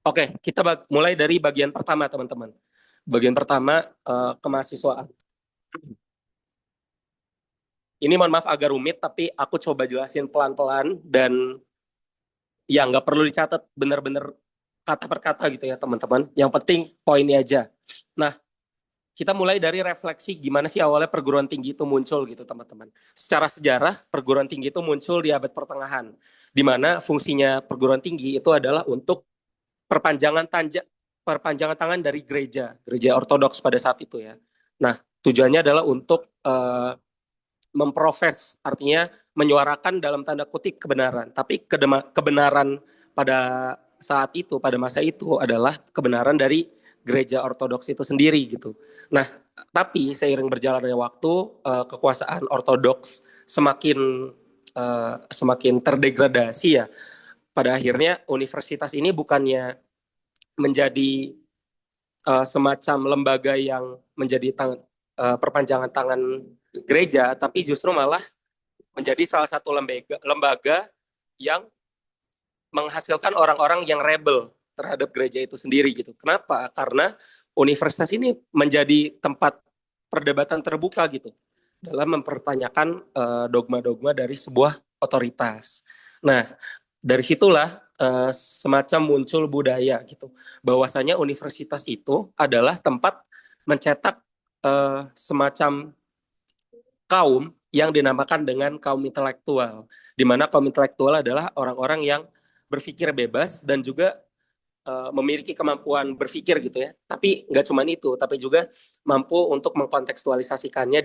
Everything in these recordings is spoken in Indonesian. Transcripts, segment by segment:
Oke, kita mulai dari bagian pertama, teman-teman. Bagian pertama, kemahasiswaan. Ini mohon maaf agak rumit, tapi aku coba jelasin pelan-pelan dan ya nggak perlu dicatat benar-benar kata per kata gitu ya, teman-teman. Yang penting poinnya aja. Nah, kita mulai dari refleksi gimana sih awalnya perguruan tinggi itu muncul gitu, teman-teman. Secara sejarah, perguruan tinggi itu muncul di abad pertengahan, di mana fungsinya perguruan tinggi itu adalah untuk perpanjangan tangan dari gereja ortodoks pada saat itu ya. Nah, tujuannya adalah untuk memprofes, artinya menyuarakan dalam tanda kutip kebenaran. Tapi kebenaran pada saat itu, pada masa itu adalah kebenaran dari gereja ortodoks itu sendiri gitu. Nah, tapi seiring berjalannya waktu, kekuasaan ortodoks semakin terdegradasi ya. Pada akhirnya universitas ini bukannya menjadi semacam lembaga yang menjadi perpanjangan tangan gereja, tapi justru malah menjadi salah satu lembaga yang menghasilkan orang-orang yang rebel terhadap gereja itu sendiri gitu. Kenapa? Karena universitas ini menjadi tempat perdebatan terbuka gitu dalam mempertanyakan dogma-dogma dari sebuah otoritas. Nah, dari situlah semacam muncul budaya gitu, bahwasanya universitas itu adalah tempat mencetak semacam kaum yang dinamakan dengan kaum intelektual, di mana kaum intelektual adalah orang-orang yang berpikir bebas dan juga memiliki kemampuan berpikir gitu ya. Tapi nggak cuma itu, tapi juga mampu untuk mengkontekstualisasikannya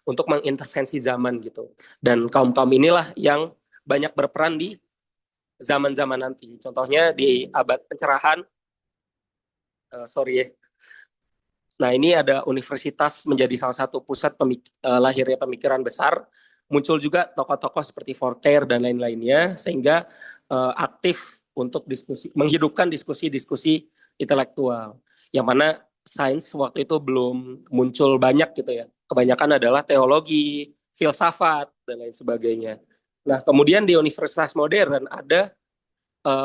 untuk mengintervensi zaman gitu. Dan kaum-kaum inilah yang banyak berperan di zaman-zaman nanti. Contohnya di abad pencerahan, sorry ya. Nah, ini ada universitas menjadi salah satu pusat lahirnya pemikiran besar. Muncul juga tokoh-tokoh seperti Voltaire dan lain-lainnya, sehingga aktif untuk menghidupkan diskusi-diskusi intelektual. Yang mana sains waktu itu belum muncul banyak gitu ya. Kebanyakan adalah teologi, filsafat, dan lain sebagainya. Nah, kemudian di universitas modern ada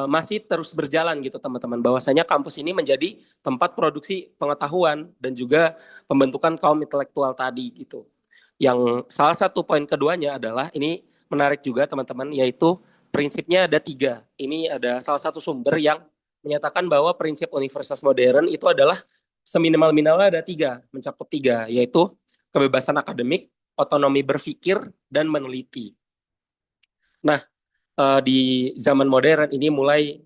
masih terus berjalan gitu teman-teman, bahwasanya kampus ini menjadi tempat produksi pengetahuan dan juga pembentukan kaum intelektual tadi gitu. Yang salah satu poin keduanya adalah, ini menarik juga teman-teman, yaitu prinsipnya ada 3. Ini ada salah satu sumber yang menyatakan bahwa prinsip universitas modern itu adalah seminimal-minimalnya ada 3, mencakup 3, yaitu kebebasan akademik, otonomi berpikir, dan meneliti. Nah, di zaman modern ini mulai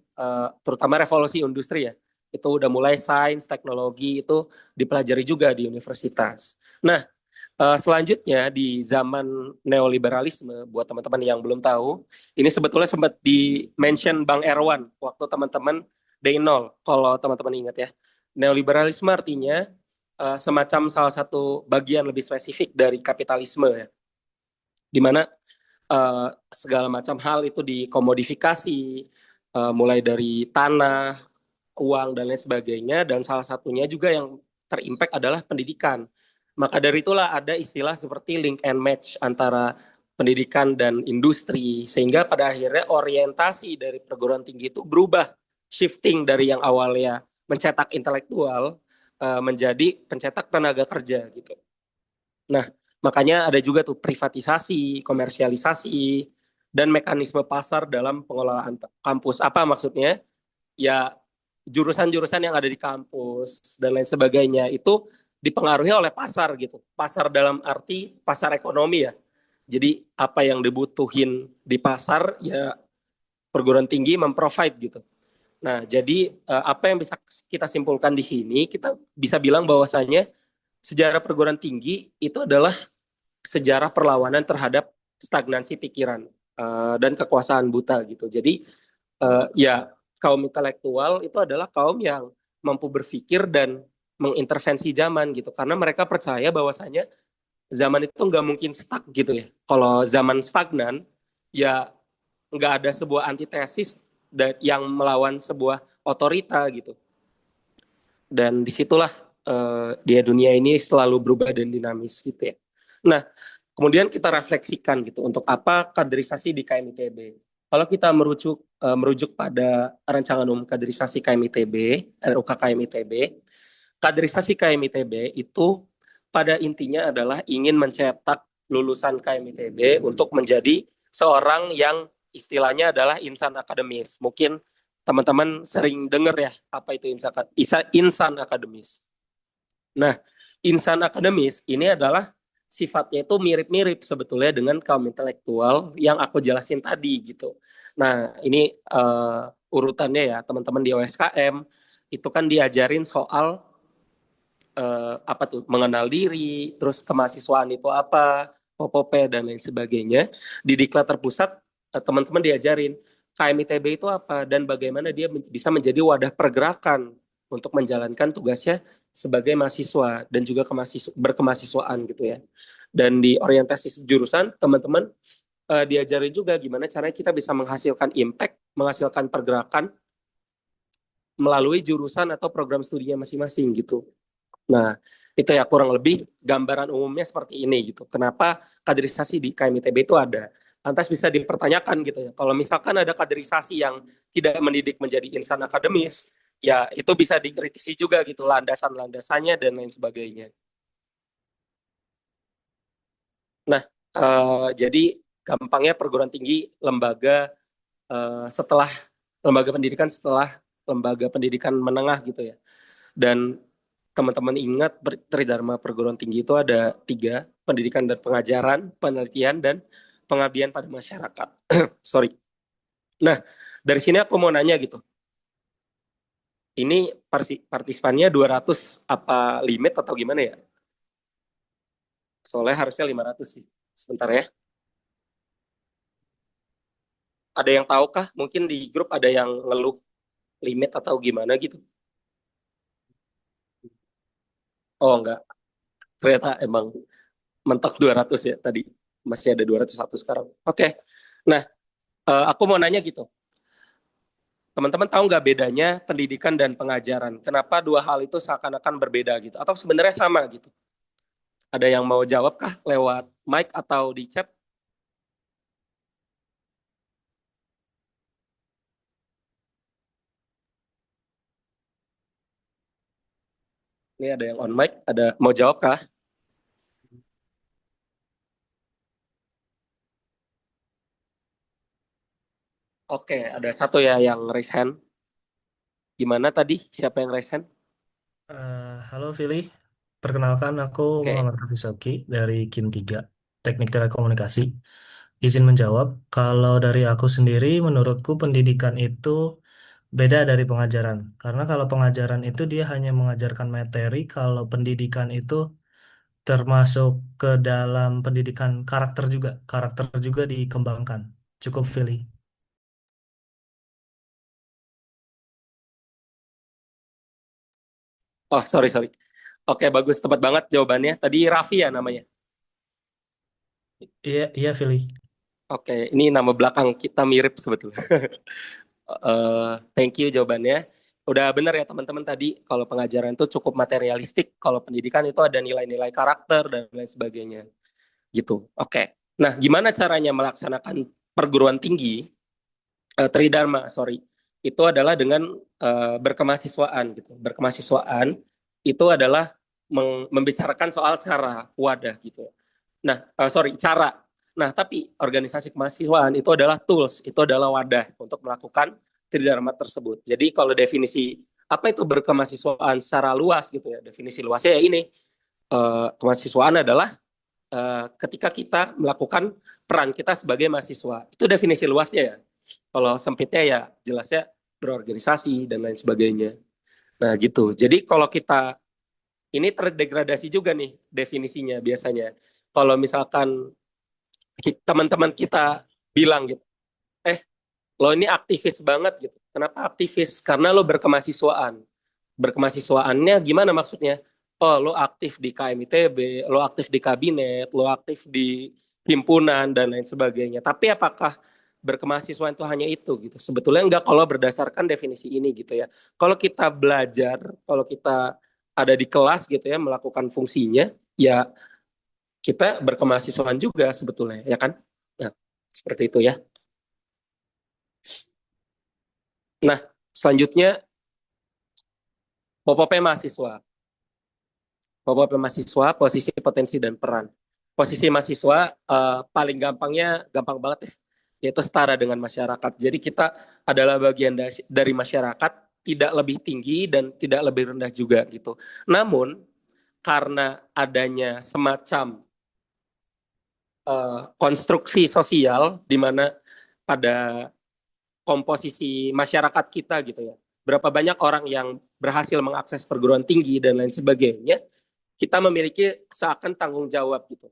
terutama revolusi industri ya, itu udah mulai sains, teknologi itu dipelajari juga di universitas. Nah, selanjutnya di zaman neoliberalisme, buat teman-teman yang belum tahu, ini sebetulnya sempat di-mention Bang Erwan waktu teman-teman Day 0, kalau teman-teman ingat ya. Neoliberalisme artinya semacam salah satu bagian lebih spesifik dari kapitalisme ya, di mana segala macam hal itu dikomodifikasi, mulai dari tanah, uang, dan lain sebagainya, dan salah satunya juga yang terimpact adalah pendidikan. Maka dari itulah ada istilah seperti link and match antara pendidikan dan industri, sehingga pada akhirnya orientasi dari perguruan tinggi itu berubah, shifting dari yang awalnya mencetak intelektual menjadi pencetak tenaga kerja gitu. Nah, makanya ada juga tuh privatisasi, komersialisasi, dan mekanisme pasar dalam pengelolaan kampus. Apa maksudnya? Ya, jurusan-jurusan yang ada di kampus dan lain sebagainya itu dipengaruhi oleh pasar gitu. Pasar dalam arti pasar ekonomi ya. Jadi apa yang dibutuhin di pasar ya perguruan tinggi memprovide gitu. Nah, jadi apa yang bisa kita simpulkan di sini, kita bisa bilang bahwasanya sejarah perguruan tinggi itu adalah sejarah perlawanan terhadap stagnansi pikiran dan kekuasaan buta gitu. Jadi ya kaum intelektual itu adalah kaum yang mampu berpikir dan mengintervensi zaman gitu. Karena mereka percaya bahwasanya zaman itu nggak mungkin stuck gitu ya. Kalau zaman stagnan, ya nggak ada sebuah antitesis yang melawan sebuah otorita gitu. Dan disitulah di dunia ini selalu berubah dan dinamis gitu ya. Nah, kemudian kita refleksikan gitu, untuk apa kaderisasi di KMITB. Kalau kita merujuk pada Rancangan Umum Kaderisasi KM ITB, RUK KM ITB, kaderisasi KM ITB itu pada intinya adalah ingin mencetak lulusan KM ITB untuk menjadi seorang yang istilahnya adalah insan akademis. Mungkin teman-teman sering dengar ya apa itu insan akademis. Nah, insan akademis ini adalah sifatnya itu mirip-mirip sebetulnya dengan kaum intelektual yang aku jelasin tadi gitu. Nah, ini urutannya ya teman-teman di OSKM itu kan diajarin soal apa tuh mengenal diri, terus kemahasiswaan itu apa, POPOP dan lain sebagainya. Di Diklat Terpusat teman-teman diajarin KMITB itu apa dan bagaimana dia bisa menjadi wadah pergerakan untuk menjalankan tugasnya sebagai mahasiswa dan juga berkemahasiswaan gitu ya. Dan di orientasi jurusan teman-teman diajari juga gimana caranya kita bisa menghasilkan impact, menghasilkan pergerakan melalui jurusan atau program studinya masing-masing gitu. Nah, itu ya kurang lebih gambaran umumnya seperti ini gitu. Kenapa kaderisasi di KMITB itu ada? Lantas bisa dipertanyakan gitu ya. Kalau misalkan ada kaderisasi yang tidak mendidik menjadi insan akademis, ya itu bisa dikritisi juga gitu landasan-landasannya dan lain sebagainya. Nah, jadi gampangnya perguruan tinggi lembaga setelah lembaga pendidikan setelah lembaga pendidikan menengah gitu ya. Dan teman-teman ingat Tridharma perguruan tinggi itu ada 3, pendidikan dan pengajaran, penelitian, dan pengabdian pada masyarakat. Sorry. Nah, dari sini aku mau nanya gitu. Ini partisipannya 200 apa limit atau gimana ya? Soalnya harusnya 500 sih. Sebentar ya. Ada yang tahu kah? Mungkin di grup ada yang ngeluh limit atau gimana gitu? Oh, enggak. Ternyata emang mentok 200 ya tadi. Masih ada 201 sekarang. Oke. Nah, aku mau nanya gitu. Teman-teman tahu nggak bedanya pendidikan dan pengajaran? Kenapa dua hal itu seakan-akan berbeda gitu? Atau sebenarnya sama gitu? Ada yang mau jawab kah lewat mic atau di chat? Ini ada yang on mic, ada mau jawab kah? Oke, ada satu ya yang raise hand. Gimana tadi? Siapa yang raise hand? Halo Vili, perkenalkan aku Oke. Muhammad Hafiz Sauki dari Kim 3, Teknik Telekomunikasi. Izin menjawab, kalau dari aku sendiri menurutku pendidikan itu beda dari pengajaran. Karena kalau pengajaran itu dia hanya mengajarkan materi, kalau pendidikan itu termasuk ke dalam pendidikan karakter juga dikembangkan. Cukup Vili. Oh, sorry, sorry. Oke, bagus. Tepat banget jawabannya. Tadi Raffi ya namanya. Iya, iya Vili. Oke, ini nama belakang kita mirip sebetulnya. Thank you jawabannya. Udah benar ya teman-teman tadi, kalau pengajaran itu cukup materialistik, kalau pendidikan itu ada nilai-nilai karakter dan lain sebagainya. Gitu. Oke. Nah, gimana caranya melaksanakan perguruan tinggi Tridharma, sorry. Itu adalah dengan berkemahasiswaan gitu. Berkemahasiswaan itu adalah membicarakan soal cara wadah gitu. Nah, sorry, cara. Nah, tapi organisasi kemahasiswaan itu adalah tools, itu adalah wadah untuk melakukan tridharma tersebut. Jadi kalau definisi apa itu berkemahasiswaan secara luas gitu ya, definisi luasnya ya ini, kemahasiswaan adalah ketika kita melakukan peran kita sebagai mahasiswa. Itu definisi luasnya ya. Kalau sempitnya ya jelasnya berorganisasi dan lain sebagainya. Nah gitu. Jadi kalau kita ini terdegradasi juga nih definisinya biasanya. Kalau misalkan teman-teman kita bilang gitu, lo ini aktivis banget gitu. Kenapa aktivis? Karena lo berkemahasiswaan. Berkemahasiswaannya gimana maksudnya? Oh, lo aktif di KMITB, lo aktif di kabinet, lo aktif di himpunan dan lain sebagainya. Tapi apakah berkemahasiswaan itu hanya itu gitu? Sebetulnya enggak kalau berdasarkan definisi ini gitu ya. Kalau kita belajar, kalau kita ada di kelas gitu ya melakukan fungsinya, ya kita berkemahasiswaan juga sebetulnya, ya kan? Nah, seperti itu ya. Nah, selanjutnya POPOP mahasiswa. POPOP mahasiswa, posisi, potensi, dan peran. Posisi mahasiswa paling gampang banget ya, yaitu setara dengan masyarakat. Jadi kita adalah bagian dari masyarakat, tidak lebih tinggi dan tidak lebih rendah juga gitu. Namun karena adanya semacam konstruksi sosial di mana pada komposisi masyarakat kita gitu ya, berapa banyak orang yang berhasil mengakses perguruan tinggi dan lain sebagainya, kita memiliki seakan tanggung jawab gitu.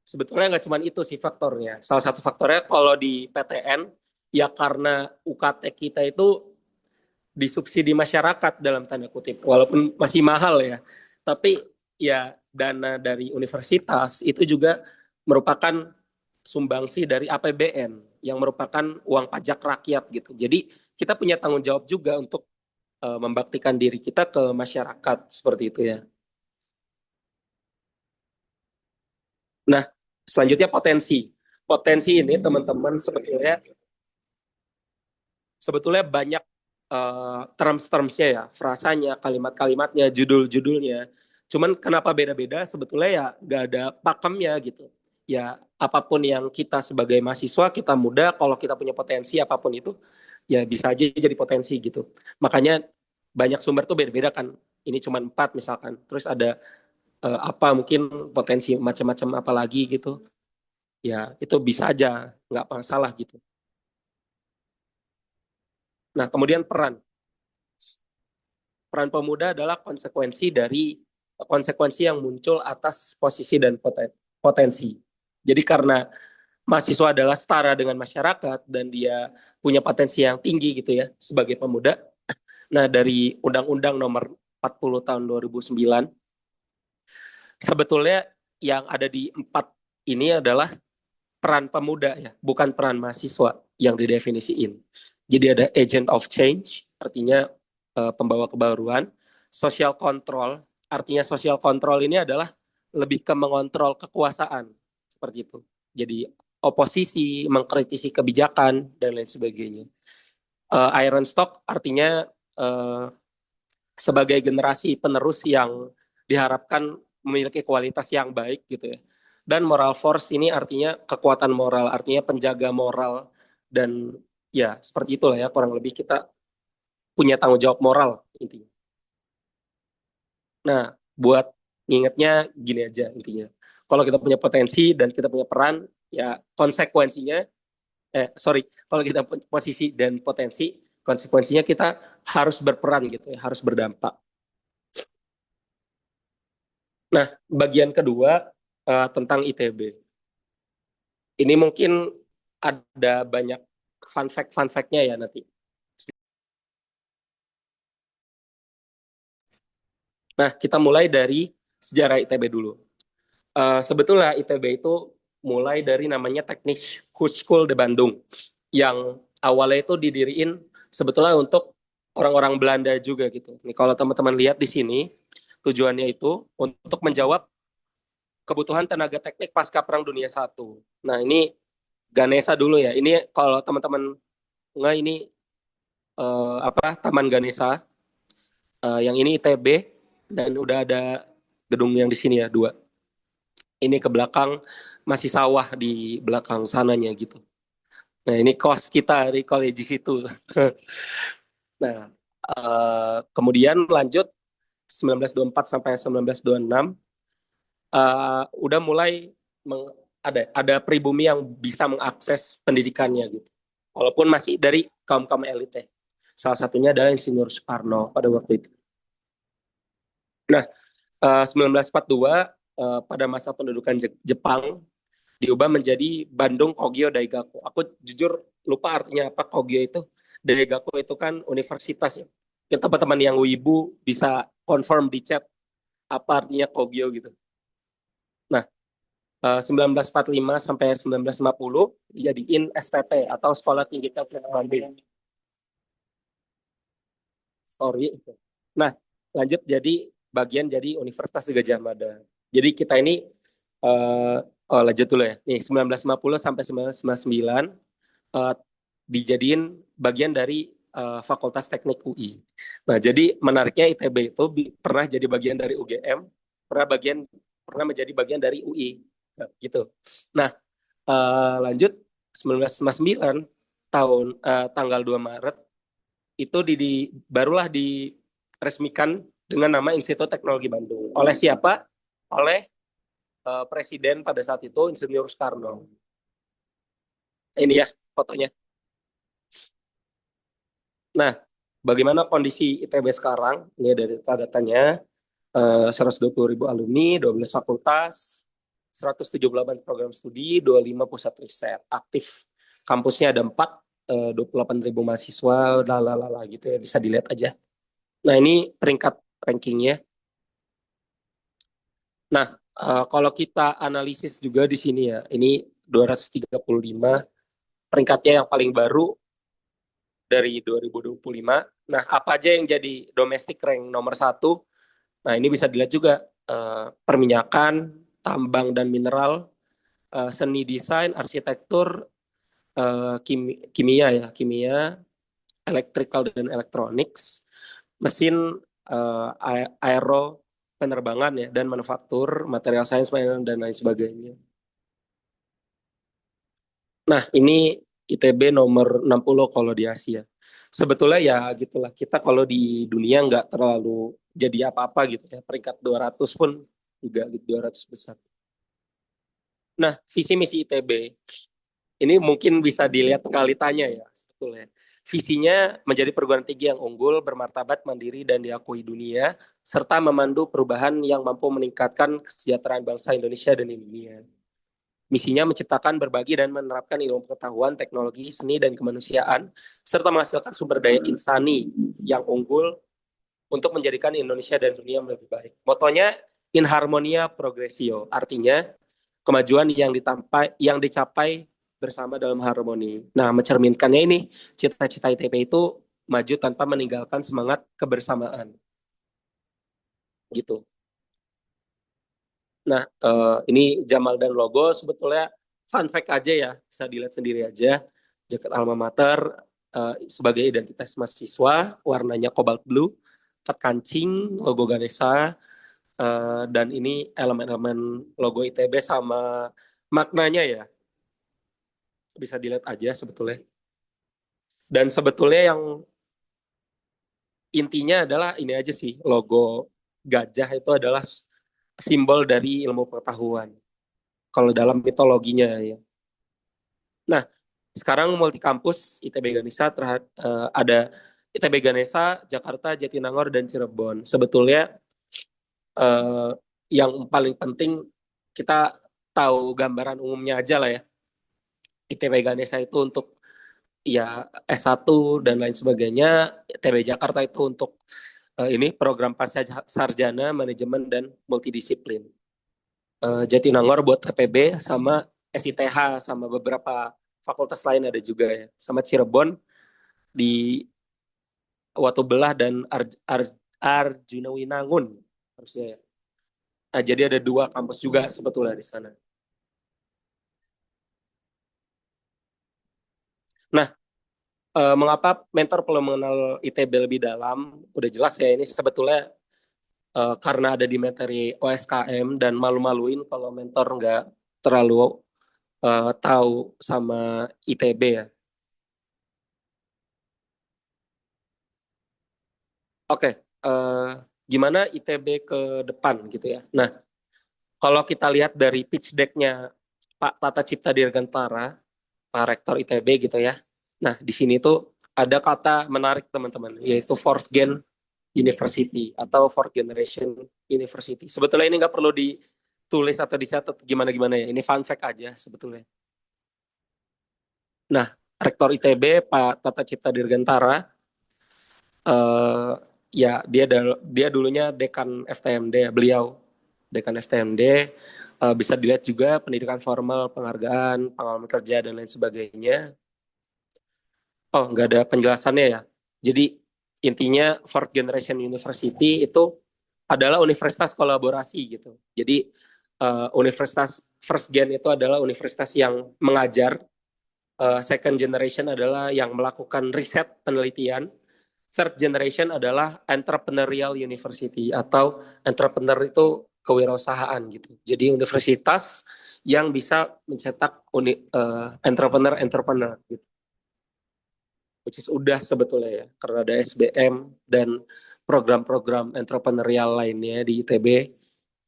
Sebetulnya nggak cuma itu sih faktornya. Salah satu faktornya kalau di PTN, ya karena UKT kita itu disubsidi masyarakat dalam tanda kutip, walaupun masih mahal ya. Tapi ya dana dari universitas itu juga merupakan sumbangsi dari APBN yang merupakan uang pajak rakyat gitu. Jadi kita punya tanggung jawab juga untuk membaktikan diri kita ke masyarakat seperti itu ya. Nah, selanjutnya potensi. Potensi ini teman-teman sebetulnya banyak terms-termsnya ya, frasanya, kalimat-kalimatnya, judul-judulnya. Cuman kenapa beda-beda? Sebetulnya ya gak ada pakemnya gitu. Ya apapun yang kita sebagai mahasiswa, kita muda, kalau kita punya potensi apapun itu, ya bisa aja jadi potensi gitu. Makanya banyak sumber tuh beda-beda kan. Ini cuma 4 misalkan. Terus ada apa mungkin potensi macam-macam apa lagi gitu. Ya itu bisa aja, nggak masalah gitu. Nah kemudian peran. Peran pemuda adalah konsekuensi yang muncul atas posisi dan potensi. Jadi karena mahasiswa adalah setara dengan masyarakat dan dia punya potensi yang tinggi gitu ya sebagai pemuda. Nah dari Undang-Undang Nomor 40 tahun 2009, sebetulnya yang ada di 4 ini adalah peran pemuda ya, bukan peran mahasiswa yang didefinisiin. Jadi ada agent of change, artinya pembawa kebaruan. Social control, artinya social control ini adalah lebih ke mengontrol kekuasaan, seperti itu. Jadi oposisi, mengkritisi kebijakan, dan lain sebagainya. Iron stock artinya sebagai generasi penerus yang diharapkan memiliki kualitas yang baik gitu ya. Dan moral force ini artinya kekuatan moral, artinya penjaga moral dan ya seperti itulah ya kurang lebih kita punya tanggung jawab moral intinya. Nah, buat ngingetnya gini aja intinya. Kalau kita punya potensi dan kita punya peran, ya konsekuensinya, kalau kita punya posisi dan potensi, konsekuensinya kita harus berperan gitu ya, harus berdampak. Nah, bagian kedua tentang ITB. Ini mungkin ada banyak fun fact-nya ya nanti. Nah, kita mulai dari sejarah ITB dulu. Sebetulnya ITB itu mulai dari namanya Teknik Hochschule de Bandung yang awalnya itu didiriin sebetulnya untuk orang-orang Belanda juga gitu. Nih kalau teman-teman lihat di sini tujuannya itu untuk menjawab kebutuhan tenaga teknik pasca Perang Dunia I. Nah, ini Ganesha dulu ya. Ini kalau teman-teman nggak ini Taman Ganesha. Yang ini ITB dan udah ada gedung yang di sini ya 2. Ini ke belakang masih sawah di belakang sananya gitu. Nah ini kos kita di college situ. Nah kemudian lanjut 1924 sampai 1926 udah mulai ada pribumi yang bisa mengakses pendidikannya gitu. Walaupun masih dari kaum-kaum elit. Salah satunya adalah Insinyur Soekarno pada waktu itu. Nah, 1942 pada masa pendudukan Jepang diubah menjadi Bandung Kogyo Daigaku. Aku jujur lupa artinya apa Kogyo itu. Daigaku itu kan universitas ya. Yang teman-teman yang wibu bisa confirm di chat apa artinya Kogyo gitu. Nah, 1945 sampai 1950 dijadiin STT atau Sekolah Tinggi Teknik Bandung. Sorry. Nah, lanjut jadi Universitas Gajah Mada. Jadi kita ini lanjut dulu ya. Nih 1950 sampai 1999 dijadiin bagian dari Fakultas Teknik UI. Nah, jadi menariknya ITB itu pernah jadi bagian dari UGM, pernah menjadi bagian dari UI, nah, gitu. Nah, lanjut 1959 tanggal 2 Maret itu barulah diresmikan dengan nama Institut Teknologi Bandung. Oleh siapa? Oleh Presiden pada saat itu Insinyur Soekarno. Ini ya fotonya. Nah, bagaimana kondisi ITB sekarang? Ini ada data-datanya. 120.000 alumni, 12 fakultas, 178 program studi, 25 pusat riset aktif. Kampusnya ada 4, 28.000 mahasiswa, lalala gitu ya, bisa dilihat aja. Nah, ini peringkat rankingnya. Nah, kalau kita analisis juga di sini ya, ini 235 peringkatnya yang paling baru dari 2025. Nah, apa aja yang jadi domestic rank nomor 1? Nah, ini bisa dilihat juga perminyakan, tambang dan mineral, seni desain, arsitektur, kimia, electrical dan electronics, mesin, aero, penerbangan ya, dan manufaktur, material sains dan lain sebagainya. Nah, ini ITB nomor 60 kalau di Asia. Sebetulnya ya gitulah, kita kalau di dunia nggak terlalu jadi apa-apa gitu ya. Peringkat 200 pun juga gitu, 200 besar. Nah, visi misi ITB ini mungkin bisa dilihat realitanya ya sebetulnya. Visinya menjadi perguruan tinggi yang unggul, bermartabat, mandiri, dan diakui dunia, serta memandu perubahan yang mampu meningkatkan kesejahteraan bangsa Indonesia dan dunia. Misinya menciptakan, berbagi, dan menerapkan ilmu pengetahuan, teknologi, seni, dan kemanusiaan, serta menghasilkan sumber daya insani yang unggul untuk menjadikan Indonesia dan dunia lebih baik. Motonya in harmonia progressio, artinya kemajuan yang dicapai bersama dalam harmoni. Nah, mencerminkannya ini, cita-cita ITB itu maju tanpa meninggalkan semangat kebersamaan. Gitu. Nah, ini Jamal dan logo sebetulnya fun fact aja ya, bisa dilihat sendiri aja. Jaket alma mater sebagai identitas mahasiswa, warnanya cobalt blue, empat kancing, logo Ganesha, dan ini elemen-elemen logo ITB sama maknanya ya, bisa dilihat aja sebetulnya. Dan sebetulnya yang intinya adalah ini aja sih, logo gajah itu adalah simbol dari ilmu pengetahuan. Kalau dalam mitologinya ya. Nah, sekarang multi kampus ITB Ganesha ada ITB Ganesha, Jakarta, Jatinangor, dan Cirebon. Sebetulnya yang paling penting kita tahu gambaran umumnya aja lah ya. ITB Ganesha itu untuk ya S1 dan lain sebagainya. ITB Jakarta itu untuk ini program pasca sarjana, manajemen, dan multidisiplin. Jatinangor buat TPB sama SITH sama beberapa fakultas lain ada juga ya. Sama Cirebon di Watu Belah dan Arjuna Winangun harusnya. Nah, jadi ada 2 kampus juga sebetulnya di sana. Nah, mengapa mentor perlu mengenal ITB lebih dalam? Udah jelas ya, ini sebetulnya karena ada di materi OSKM dan malu-maluin kalau mentor nggak terlalu tahu sama ITB ya. Oke, gimana ITB ke depan gitu ya. Nah, kalau kita lihat dari pitch deck-nya Pak Tata Cipta Dirgantara, Pak Rektor ITB gitu ya. Nah, di sini tuh ada kata menarik teman-teman, yaitu fourth gen university atau fourth generation university. Sebetulnya ini nggak perlu ditulis atau dicatat gimana-gimana ya. Ini fun fact aja sebetulnya. Nah, Rektor ITB Pak Tata Cipta Dirgantara, ya dia dulunya dekan FTMD ya, beliau dekan FTMD, bisa dilihat juga pendidikan formal, penghargaan, pengalaman kerja dan lain sebagainya. Oh, nggak ada penjelasannya ya. Jadi intinya fourth generation university itu adalah universitas kolaborasi gitu. Jadi universitas first gen itu adalah universitas yang mengajar Second generation adalah yang melakukan riset penelitian. Third generation adalah entrepreneurial university atau entrepreneur itu kewirausahaan gitu. Jadi universitas yang bisa mencetak entrepreneur gitu. Which is udah sebetulnya ya, karena ada SBM dan program-program entrepreneurial lainnya di ITB,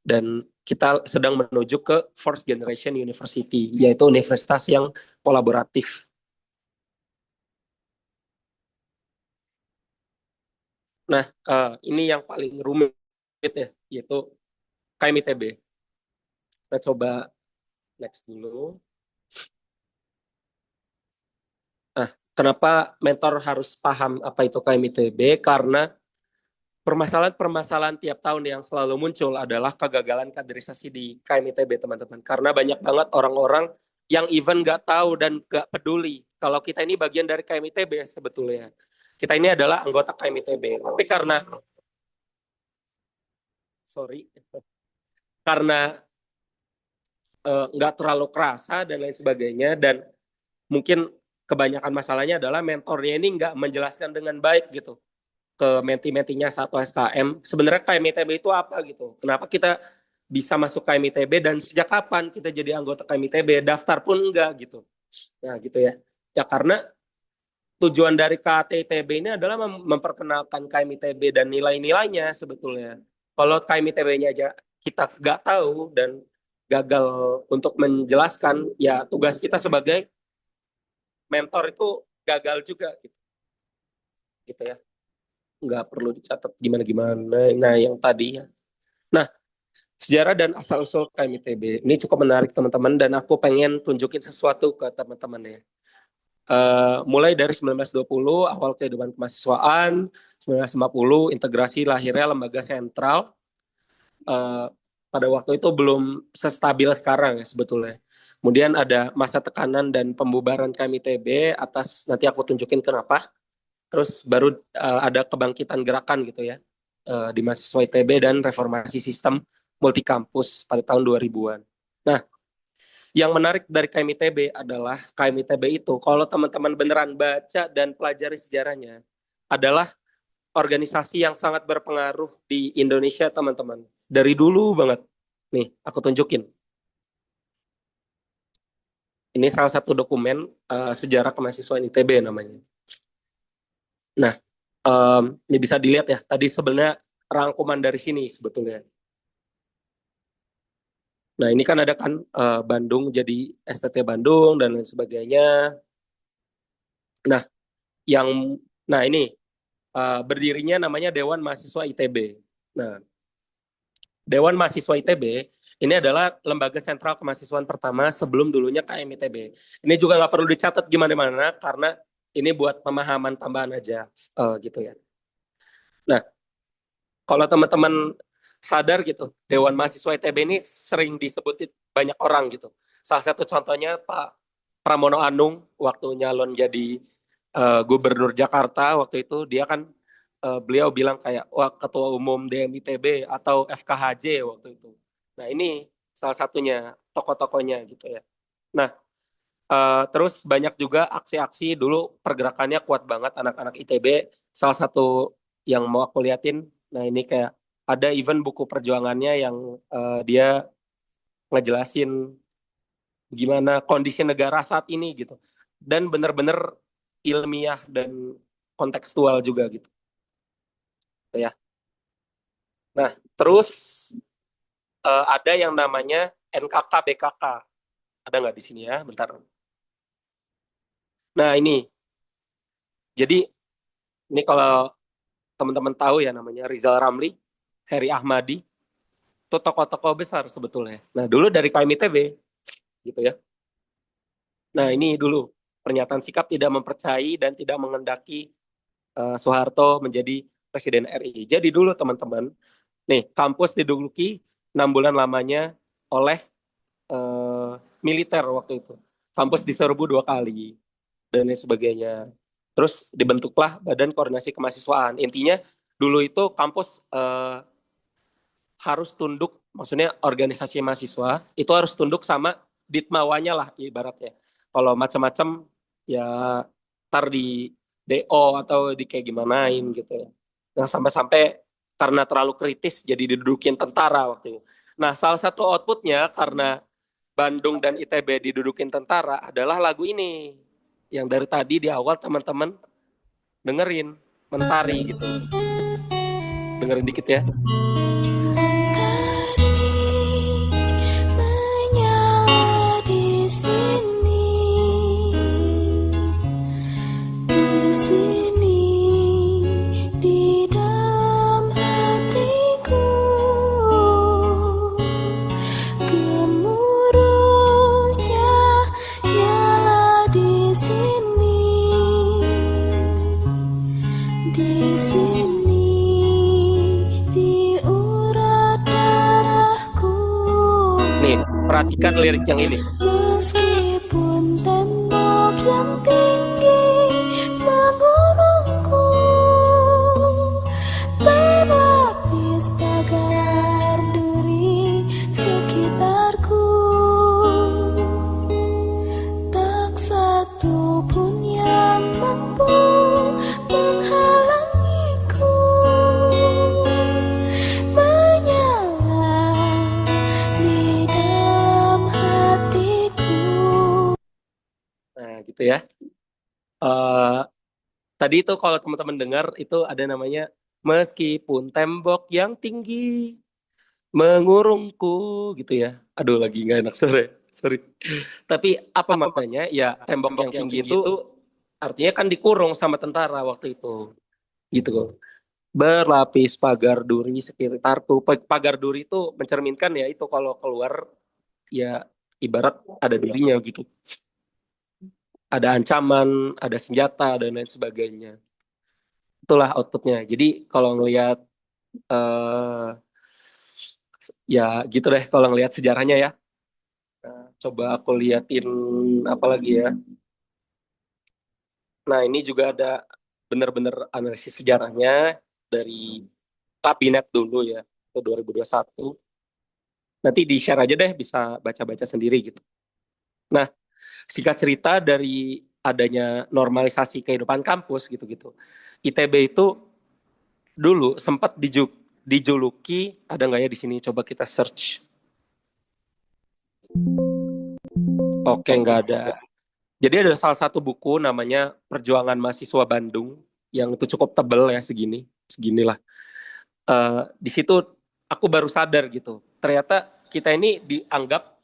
dan kita sedang menuju ke fourth generation university, yaitu universitas yang kolaboratif. Nah, ini yang paling rumit ya, yaitu KMITB. Kita coba next dulu. Nah, kenapa mentor harus paham apa itu KMITB? Karena permasalahan-permasalahan tiap tahun yang selalu muncul adalah kegagalan kaderisasi di KMITB, teman-teman. Karena banyak banget orang-orang yang even nggak tahu dan nggak peduli kalau kita ini bagian dari KMITB sebetulnya. Kita ini adalah anggota KMITB. Tapi karena nggak terlalu kerasa dan lain sebagainya, dan mungkin kebanyakan masalahnya adalah mentornya ini nggak menjelaskan dengan baik gitu ke menti-mentinya satu SKM. Sebenarnya KMITB itu apa gitu? Kenapa kita bisa masuk KMITB dan sejak kapan kita jadi anggota KMITB? Daftar pun enggak gitu. Nah gitu ya. Ya karena tujuan dari KTITB ini adalah memperkenalkan KMITB dan nilai-nilainya sebetulnya. Kalau KMITB-nya aja kita nggak tahu dan gagal untuk menjelaskan, ya tugas kita sebagai mentor itu gagal juga gitu. Gitu ya. Nggak perlu dicatat gimana-gimana. Nah, yang tadi ya. Nah, sejarah dan asal-usul KMITB ini cukup menarik teman-teman, dan aku pengen tunjukin sesuatu ke teman-teman ya. Mulai dari 1920, awal kehidupan kemahasiswaan, 1950, integrasi lahirnya lembaga sentral. Pada waktu itu belum sestabil sekarang ya sebetulnya. Kemudian ada masa tekanan dan pembubaran KMITB atas, nanti aku tunjukin kenapa. Terus baru ada kebangkitan gerakan gitu ya di mahasiswa ITB dan reformasi sistem multikampus pada tahun 2000-an. Nah, yang menarik dari KMITB adalah KMITB itu kalau teman-teman beneran baca dan pelajari sejarahnya adalah organisasi yang sangat berpengaruh di Indonesia, teman-teman. Dari dulu banget. Nih, aku tunjukin. Ini salah satu dokumen sejarah kemahasiswaan ITB namanya. Nah, ini bisa dilihat ya, tadi sebenarnya rangkuman dari sini sebetulnya. Nah, ini kan ada kan Bandung jadi STT Bandung dan lain sebagainya. Nah, ini berdirinya namanya Dewan Mahasiswa ITB. Nah, Dewan Mahasiswa ITB ini adalah lembaga sentral kemahasiswaan pertama sebelum dulunya KMITB. Ini juga nggak perlu dicatat gimana-mana karena ini buat pemahaman tambahan aja gitu ya. Nah, kalau teman-teman sadar gitu, Dewan Mahasiswa ITB ini sering disebutin banyak orang gitu. Salah satu contohnya Pak Pramono Anung waktu nyalon jadi Gubernur Jakarta waktu itu, dia kan beliau bilang kayak wah ketua umum DMITB atau FKHJ waktu itu. Nah ini salah satunya tokoh-tokohnya gitu ya. Nah terus banyak juga aksi-aksi dulu, pergerakannya kuat banget anak-anak ITB. Salah satu yang mau aku liatin, nah ini kayak ada event buku perjuangannya yang dia ngejelasin gimana kondisi negara saat ini gitu. Dan benar-benar ilmiah dan kontekstual juga gitu. Ya. Nah, terus ada yang namanya NKK BKK. Ada nggak di sini ya? Bentar. Nah, jadi ini kalau teman-teman tahu ya, namanya Rizal Ramli, Heri Ahmadi, itu tokoh-tokoh besar sebetulnya. Nah, dulu dari KMITB gitu ya. Nah, ini dulu pernyataan sikap tidak mempercayai dan tidak mengendaki Soeharto menjadi Presiden RI. Jadi dulu teman-teman, nih kampus diduduki 6 bulan lamanya oleh militer waktu itu. Kampus diserbu 2 kali dan lain sebagainya. Terus dibentuklah Badan Koordinasi Kemahasiswaan. Intinya dulu itu kampus harus tunduk, maksudnya organisasi mahasiswa itu harus tunduk sama ditmawanya lah ibaratnya. Kalau macam-macam ya tar di DO atau di kayak gimanain gitu ya. Nah sampai-sampai karena terlalu kritis jadi didudukin tentara waktu itu. Nah salah satu outputnya karena Bandung dan ITB didudukin tentara adalah lagu ini yang dari tadi di awal teman-teman dengerin Mentari gitu. Dengerin dikit ya. Menyala di sini, di dalam hatiku, gemuruhnya nyala di sini, di urat darahku. Nih, perhatikan lirik yang ini. Meskipun tembok yang tinggi mengurungku, berlapis pagar duri sekitarku, tak satu pun yang mampu menghalangiku menyala di dalam hatiku. Nah, gitu ya. Tadi itu kalau teman-teman dengar itu ada namanya meskipun tembok yang tinggi mengurungku gitu ya. Aduh lagi nggak enak sorry. Tapi apa maknanya? Ya tembok yang tinggi itu artinya kan dikurung sama tentara waktu itu. Gitu. Berlapis pagar duri sekitarku. Pagar duri itu mencerminkan ya itu kalau keluar ya ibarat ada durinya gitu. Ada ancaman, ada senjata dan lain sebagainya. Itulah outputnya. Jadi kalau ngelihat ya gitu deh kalau ngelihat sejarahnya ya. Coba aku liatin apa lagi ya. Nah ini juga ada benar-benar analisis sejarahnya dari kabinet dulu ya, ke 2021. Nanti di-share aja deh, bisa baca-baca sendiri gitu. Nah, singkat cerita dari adanya normalisasi kehidupan kampus gitu-gitu. ITB itu dulu sempat dijuluki, ada nggak ya di sini? Coba kita search. Oke, nggak ada. Jadi ada salah satu buku namanya Perjuangan Mahasiswa Bandung yang itu cukup tebel ya seginilah. Di situ aku baru sadar gitu. Ternyata kita ini dianggap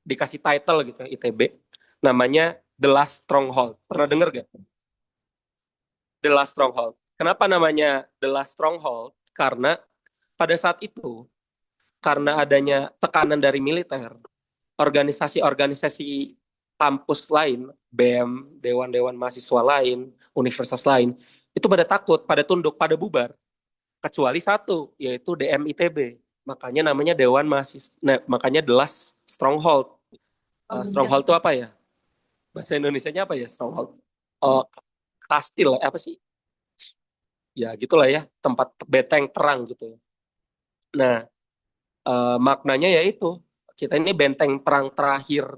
dikasih title gitu ITB namanya The Last Stronghold. Pernah dengar gak? The Last Stronghold. Kenapa namanya The Last Stronghold? Karena pada saat itu karena adanya tekanan dari militer, organisasi-organisasi kampus lain, BEM, dewan-dewan mahasiswa lain, universitas lain, itu pada takut, pada tunduk, pada bubar. Kecuali satu, yaitu DM ITB. Makanya namanya Dewan Mahasiswa, nah, makanya The Last Stronghold. Stronghold itu apa ya? Bahasa Indonesianya apa ya Stronghold? Oh, kastil, apa sih? Ya gitulah ya, tempat benteng perang gitu. Nah, maknanya yaitu, kita ini benteng perang terakhir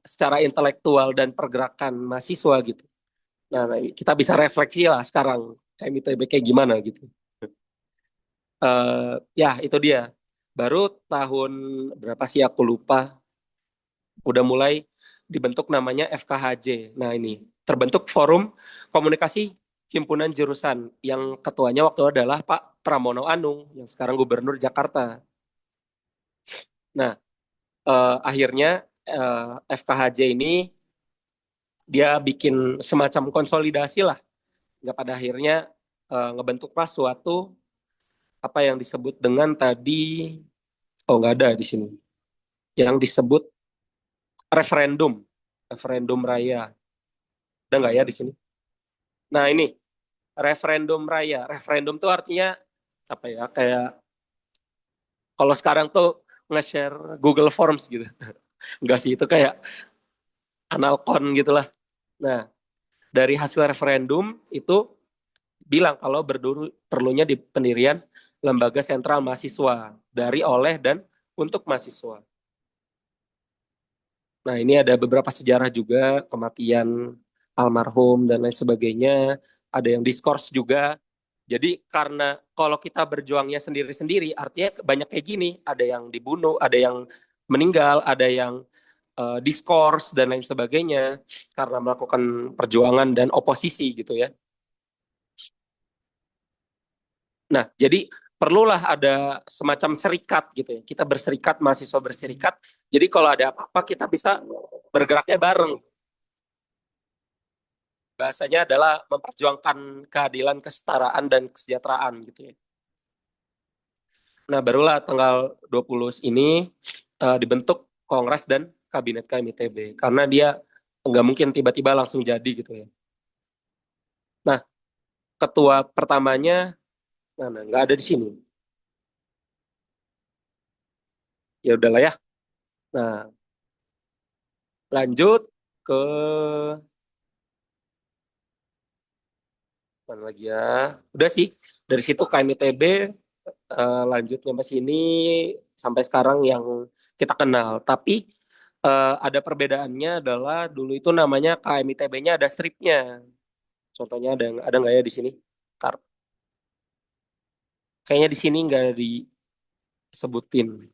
secara intelektual dan pergerakan mahasiswa gitu. Nah, kita bisa refleksi lah sekarang KMITB kayak gimana gitu. Ya, itu dia. Baru tahun berapa sih aku lupa. Udah mulai dibentuk namanya FKHJ. Nah, ini terbentuk Forum Komunikasi Himpunan Jurusan yang ketuanya waktu itu adalah Pak Pramono Anung yang sekarang Gubernur Jakarta. Nah, akhirnya FKHJ ini dia bikin semacam konsolidasi lah. Nggak pada akhirnya ngebentuklah suatu apa yang disebut dengan tadi, oh nggak ada di sini, yang disebut referendum raya. Ada nggak ya di sini? Nah ini referendum raya. Referendum tuh artinya apa ya? Kayak kalau sekarang tuh nge-share Google Forms gitu. Enggak sih, itu kayak analcon gitulah. Nah, dari hasil referendum itu bilang kalau perlunya di pendirian lembaga sentral mahasiswa dari oleh dan untuk mahasiswa. Nah, ini ada beberapa sejarah juga, kematian almarhum dan lain sebagainya. Ada yang diskors juga. Jadi karena kalau kita berjuangnya sendiri-sendiri, artinya banyak kayak gini. Ada yang dibunuh, ada yang meninggal, ada yang diskors dan lain sebagainya karena melakukan perjuangan dan oposisi gitu ya. Nah, jadi perlulah ada semacam serikat gitu ya. Kita berserikat, mahasiswa berserikat. Jadi kalau ada apa-apa kita bisa bergeraknya bareng. Bahasanya adalah memperjuangkan keadilan, kesetaraan, dan kesejahteraan gitu ya. Nah, barulah tanggal 20 ini dibentuk Kongres dan Kabinet KMITB. Karena dia nggak mungkin tiba-tiba langsung jadi gitu ya. Nah, ketua pertamanya nggak ada di sini. Ya udahlah ya. Nah, lanjut ke mana lagi ya? Udah sih. Dari situ KMITB lanjutnya ke sini sampai sekarang yang kita kenal. Tapi ada perbedaannya adalah dulu itu namanya KMITB-nya ada stripnya. Contohnya ada nggak ya di sini? Ntar. Kayaknya di sini nggak disebutin.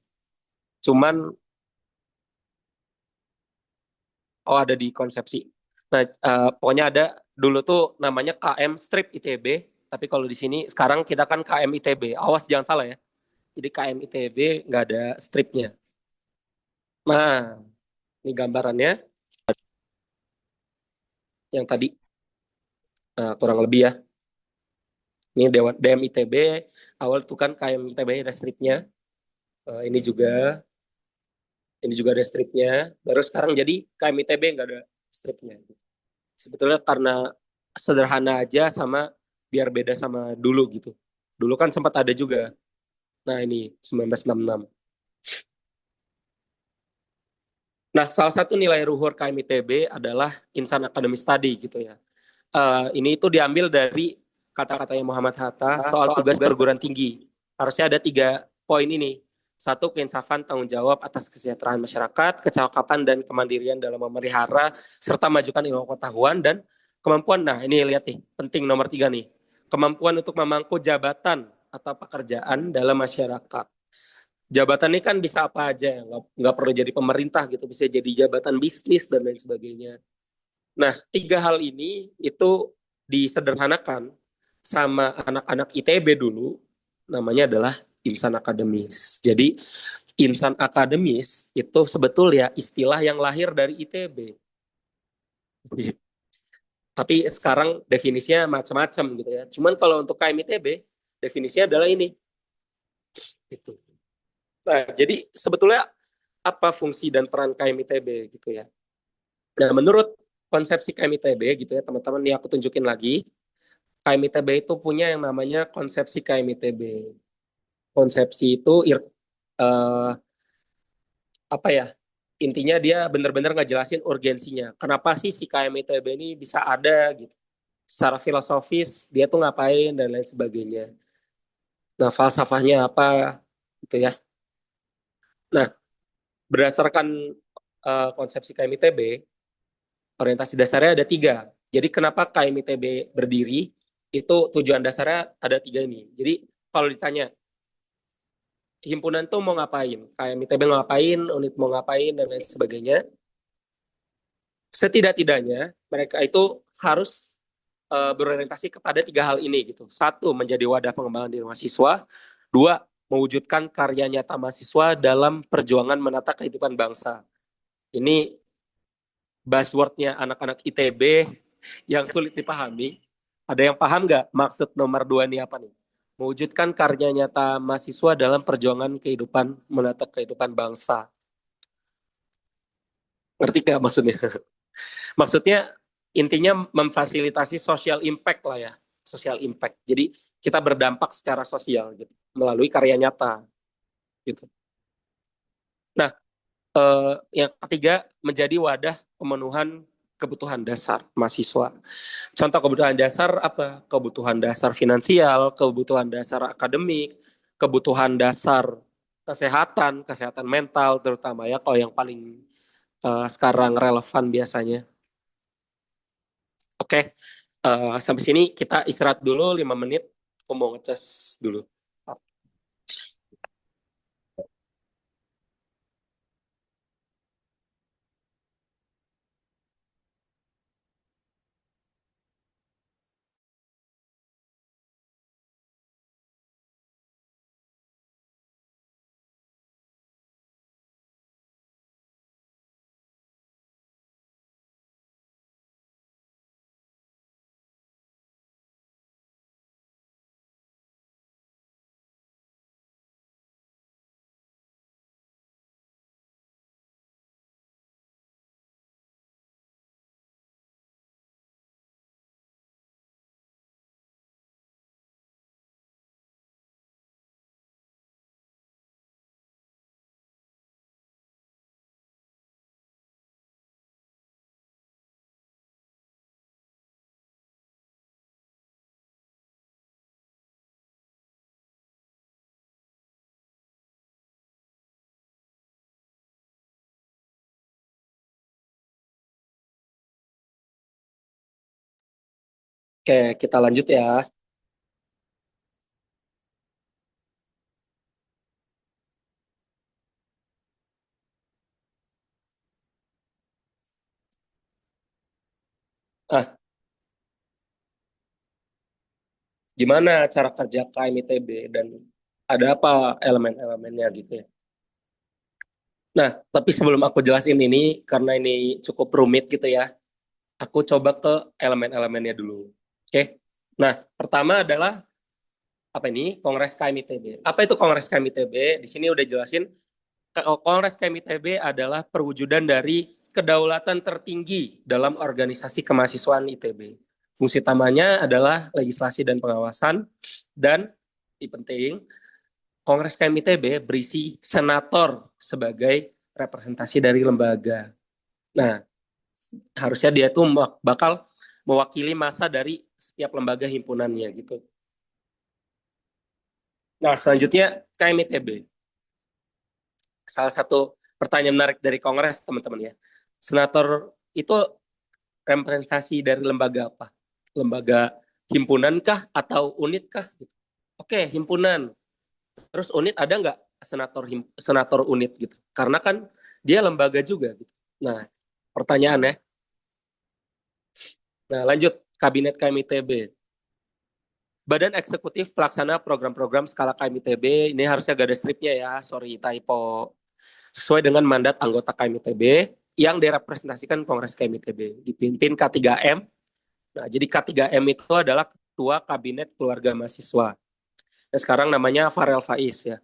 Cuman ada di konsepsi. Nah, pokoknya ada dulu tuh namanya KM Strip ITB, tapi kalau di sini sekarang kita kan KM ITB. Awas jangan salah ya. Jadi KM ITB nggak ada stripnya. Nah, ini gambarannya yang tadi kurang lebih ya. Ini Dewan DM ITB, awal tuh kan KM ITB ada stripnya. Ini juga ada stripnya. Baru sekarang jadi KM ITB nggak ada stripnya. Sebetulnya karena sederhana aja sama biar beda sama dulu gitu. Dulu kan sempat ada juga. Nah ini 1966. Nah salah satu nilai luhur KMITB adalah Insan Academic Study gitu ya. Ini itu diambil dari kata-katanya Muhammad Hatta soal tugas perguruan tinggi. Harusnya ada 3 poin ini. 1, keinsafan tanggung jawab atas kesejahteraan masyarakat, kecakapan dan kemandirian dalam memelihara serta majukan ilmu pengetahuan dan kemampuan. Nah ini lihat nih, penting nomor 3 nih. Kemampuan untuk memangku jabatan atau pekerjaan dalam masyarakat. Jabatan ini kan bisa apa aja, nggak perlu jadi pemerintah gitu, bisa jadi jabatan bisnis dan lain sebagainya. Nah, 3 hal ini itu disederhanakan sama anak-anak ITB dulu, namanya adalah insan akademis. Jadi, insan akademis itu sebetulnya istilah yang lahir dari ITB. Tapi sekarang definisinya macam-macam gitu ya. Cuman kalau untuk KMITB, definisinya adalah ini. Gitu. Nah, jadi sebetulnya apa fungsi dan peran KMITB gitu ya. Nah, menurut konsepsi KMITB gitu ya, teman-teman, nih aku tunjukin lagi. KMITB itu punya yang namanya konsepsi KMITB. Konsepsi itu apa ya? Intinya dia benar-benar ngejelasin urgensinya. Kenapa sih si KMITB ini bisa ada gitu. Secara filosofis dia tuh ngapain dan lain sebagainya. Nah, falsafahnya apa gitu ya. Nah, berdasarkan konsepsi KMITB, orientasi dasarnya ada 3. Jadi kenapa KMITB berdiri, itu tujuan dasarnya ada 3 ini. Jadi kalau ditanya, himpunan tuh mau ngapain, KMITB mau ngapain, unit mau ngapain, dan lain sebagainya, setidak-tidaknya mereka itu harus berorientasi kepada 3 hal ini gitu. 1, menjadi wadah pengembangan diri mahasiswa. 2, mewujudkan karya nyata mahasiswa dalam perjuangan menata kehidupan bangsa. Ini buzzwordnya anak-anak ITB yang sulit dipahami. Ada yang paham nggak maksud nomor 2 ini apa nih? Mewujudkan karya nyata mahasiswa dalam perjuangan kehidupan, menata kehidupan bangsa. Ngerti nggak maksudnya? Maksudnya intinya memfasilitasi social impact lah ya. Social impact. Jadi kita berdampak secara sosial gitu, melalui karya nyata gitu. Nah, yang ketiga, menjadi wadah pemenuhan kebutuhan dasar mahasiswa. Contoh kebutuhan dasar apa? Kebutuhan dasar finansial, kebutuhan dasar akademik, kebutuhan dasar kesehatan mental terutama ya, kalau yang paling sekarang relevan biasanya. Oke, sampai sini kita istirahat dulu 5 menit. Aku mau ngecas dulu. Oke, kita lanjut ya. Ah, gimana cara kerja KMITB dan ada apa elemen-elemennya gitu ya. Nah, tapi sebelum aku jelasin ini, karena ini cukup rumit gitu ya, aku coba ke elemen-elemennya dulu. Oke. Nah, pertama adalah apa ini? Kongres KMITB. Apa itu Kongres KMITB? Di sini udah jelasin. Kongres KMITB adalah perwujudan dari kedaulatan tertinggi dalam organisasi kemahasiswaan ITB. Fungsi utamanya adalah legislasi dan pengawasan, dan penting, Kongres KMITB berisi senator sebagai representasi dari lembaga. Nah, harusnya dia tuh bakal mewakili masa dari setiap lembaga himpunannya gitu. Nah, selanjutnya KMITB. Salah satu pertanyaan menarik dari Kongres, teman-teman ya. Senator itu representasi dari lembaga apa? Lembaga himpunan kah atau unit kah? Oke, himpunan. Terus unit ada nggak senator unit gitu? Karena kan dia lembaga juga gitu. Nah, pertanyaannya. Nah, lanjut Kabinet KMITB. Badan Eksekutif Pelaksana Program-Program Skala KMITB, ini harusnya gak ada stripnya ya, sorry typo. Sesuai dengan mandat anggota KMITB yang direpresentasikan Kongres KMITB, dipimpin K3M. Nah, jadi K3M itu adalah Ketua Kabinet Keluarga Mahasiswa. Nah, sekarang namanya Farel Faiz ya.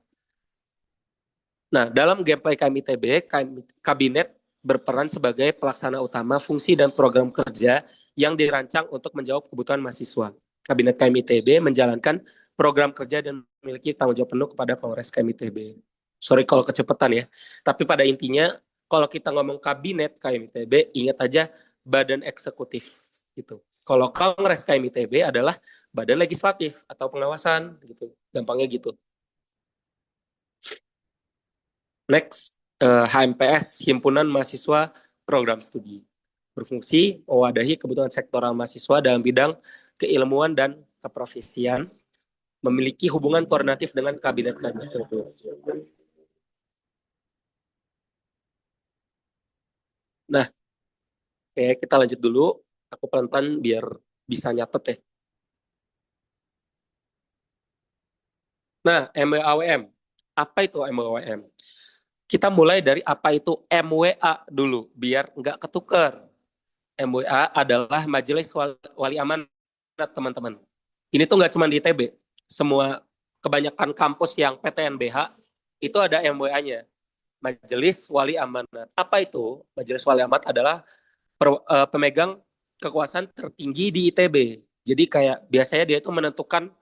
Nah, dalam gameplay KMITB, Kabinet berperan sebagai pelaksana utama fungsi dan program kerja yang dirancang untuk menjawab kebutuhan mahasiswa. Kabinet KMITB menjalankan program kerja dan memiliki tanggung jawab penuh kepada Kongres KMITB. Sorry kalau kecepatan ya. Tapi pada intinya, kalau kita ngomong kabinet KMITB, ingat aja badan eksekutif gitu. Kalau Kongres KMITB adalah badan legislatif atau pengawasan gitu. Gampangnya gitu. Next, HMPS, Himpunan Mahasiswa Program Studi. Berfungsi mewadahi kebutuhan sektoral mahasiswa dalam bidang keilmuan dan keprofesian, memiliki hubungan koordinatif dengan kabinet-kabinet tertentu. Nah, oke, kita lanjut dulu. Aku pelan-pelan biar bisa nyatet ya. Nah, MWAWM. Apa itu MWAWM? Kita mulai dari apa itu MWA dulu, biar nggak ketukar. MWA adalah Majelis Wali Amanat, teman-teman. Ini tuh nggak cuma di ITB. Semua kebanyakan kampus yang PTNBH itu ada MWA-nya. Majelis Wali Amanat. Apa itu? Majelis Wali Amanat adalah pemegang kekuasaan tertinggi di ITB. Jadi kayak biasanya dia itu menentukan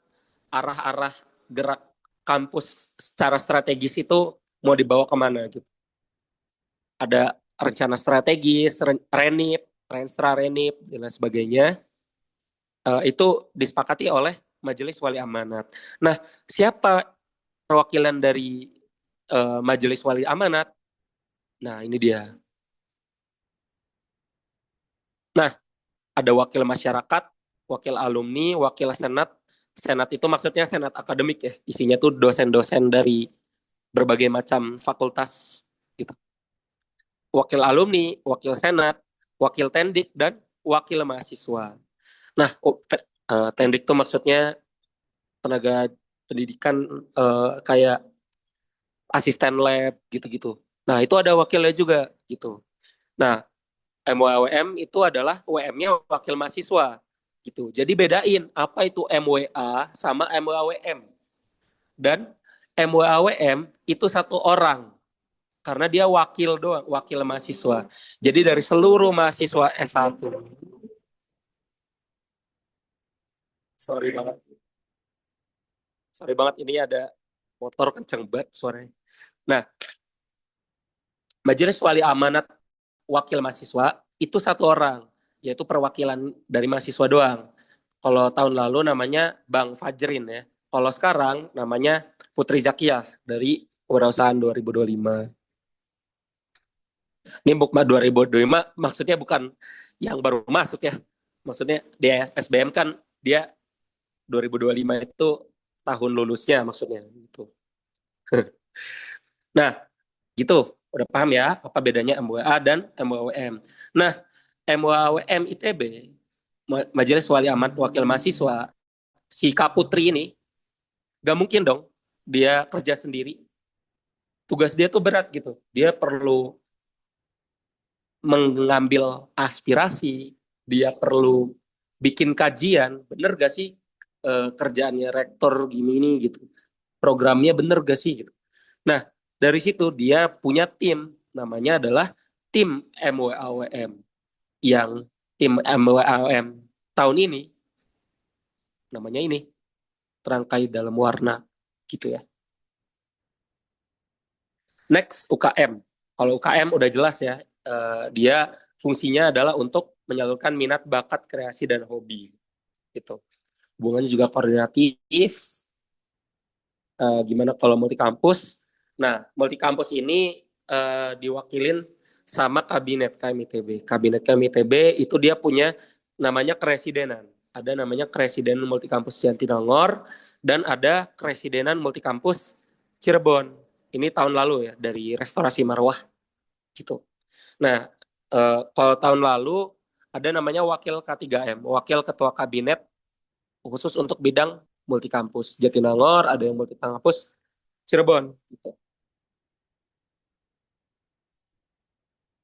arah-arah gerak kampus secara strategis itu mau dibawa kemana gitu. Ada rencana strategis, renip, renstra renip, dan lain sebagainya. Itu disepakati oleh Majelis Wali Amanat. Nah, siapa perwakilan dari Majelis Wali Amanat? Nah, ini dia. Nah, ada wakil masyarakat, wakil alumni, wakil senat. Senat itu maksudnya senat akademik ya. Isinya tuh dosen-dosen dari berbagai macam fakultas gitu. Wakil alumni, wakil senat, wakil tendik, dan wakil mahasiswa. Nah, tendik itu maksudnya tenaga pendidikan kayak asisten lab gitu-gitu. Nah, itu ada wakilnya juga gitu. Nah, MWAWM itu adalah WM-nya wakil mahasiswa gitu. Jadi bedain apa itu MWA sama MWAWM. Dan MWAWM itu satu orang karena dia wakil doang, wakil mahasiswa. Jadi dari seluruh mahasiswa S1. Sorry banget. Sorry banget ini ada motor kenceng banget suaranya. Nah, Majelis Wali Amanat Wakil Mahasiswa itu satu orang, yaitu perwakilan dari mahasiswa doang. Kalau tahun lalu namanya Bang Fajrin ya. Kalau sekarang namanya Putri Zakiyah dari Kewirausahaan 2025. Ini Bukma 2025 maksudnya bukan yang baru masuk ya. Maksudnya di SBM kan dia 2025 itu tahun lulusnya maksudnya gitu. Nah, gitu. Udah paham ya apa bedanya MWA dan MWAWM. Nah, MWAWM ITB, Majelis Wali Amanat Wakil Mahasiswa, si Kak Putri ini gak mungkin dong dia kerja sendiri. Tugas dia tuh berat gitu. Dia perlu mengambil aspirasi, dia perlu bikin kajian, bener gak sih kerjaannya rektor gini gitu. Programnya bener gak sih gitu. Nah, dari situ dia punya tim, namanya adalah tim MWAWM. Yang tim MWAWM tahun ini, namanya ini, terangkai dalam warna gitu ya. Next, UKM. Kalau UKM udah jelas ya, dia fungsinya adalah untuk menyalurkan minat, bakat, kreasi, dan hobi. Gitu. Hubungannya juga koordinatif. Gimana kalau multi kampus? Nah, multi kampus ini diwakilin sama kabinet KMITB. Kabinet KMITB itu dia punya namanya keresidenan. Ada namanya Keresidenan Multi Kampus Jatinangor dan ada Keresidenan Multi Kampus Cirebon. Ini tahun lalu ya dari Restorasi Marwah gitu. Nah, kalau tahun lalu ada namanya Wakil K3M, Wakil Ketua Kabinet khusus untuk bidang multi kampus Jatinangor, ada yang multi kampus Cirebon gitu.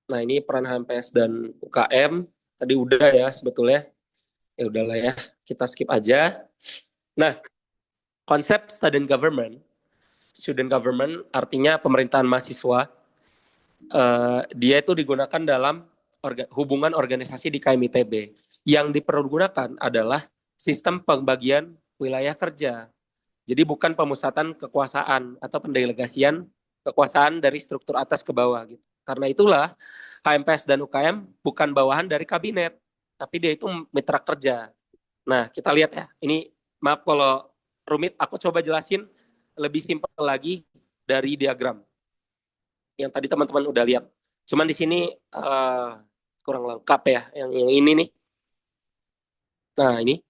Nah, ini peran HMPS dan UKM tadi udah ya sebetulnya. Ya udahlah ya, kita skip aja. Nah, konsep student government artinya pemerintahan mahasiswa. Dia itu digunakan dalam hubungan organisasi di KMITB. Yang dipergunakan adalah sistem pembagian wilayah kerja. Jadi bukan pemusatan kekuasaan atau pendelegasian kekuasaan dari struktur atas ke bawah gitu. Karena itulah HMPS dan UKM bukan bawahan dari kabinet, tapi dia itu mitra kerja. Nah, kita lihat ya. Ini maaf kalau rumit, aku coba jelasin lebih simpel lagi dari diagram yang tadi teman-teman udah lihat. Cuman di sini kurang lengkap ya yang ini nih. Nah, ini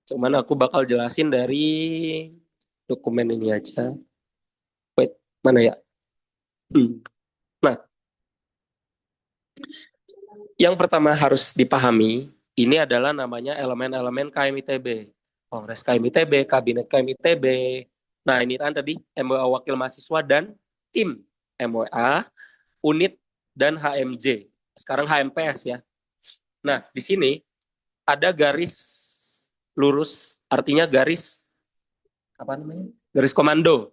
cuman aku bakal jelasin dari dokumen ini aja. Wait, mana ya? Nah, yang pertama harus dipahami ini adalah namanya elemen-elemen KMITB. Kongres KMITB, Kabinet KMITB. Nah, ini kan tadi MWA Wakil Mahasiswa dan tim MWA, unit, dan HMJ. Sekarang HMPS ya. Nah, di sini ada garis lurus, artinya garis apa namanya? Garis komando.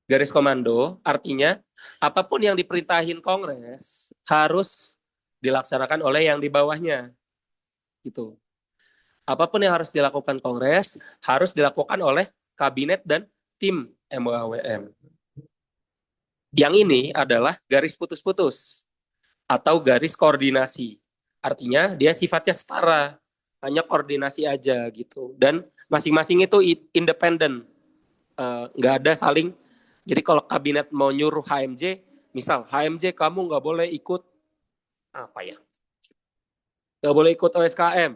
Garis komando artinya apapun yang diperintahin Kongres harus dilaksanakan oleh yang di bawahnya. Gitu. Apapun yang harus dilakukan Kongres harus dilakukan oleh kabinet dan tim MWAWM. Yang ini adalah garis putus-putus atau garis koordinasi. Artinya dia sifatnya setara, hanya koordinasi aja gitu. Dan masing-masing itu independen, nggak ada saling. Jadi kalau kabinet mau nyuruh HMJ, misal HMJ kamu nggak boleh ikut apa ya? nggak boleh ikut OSKM,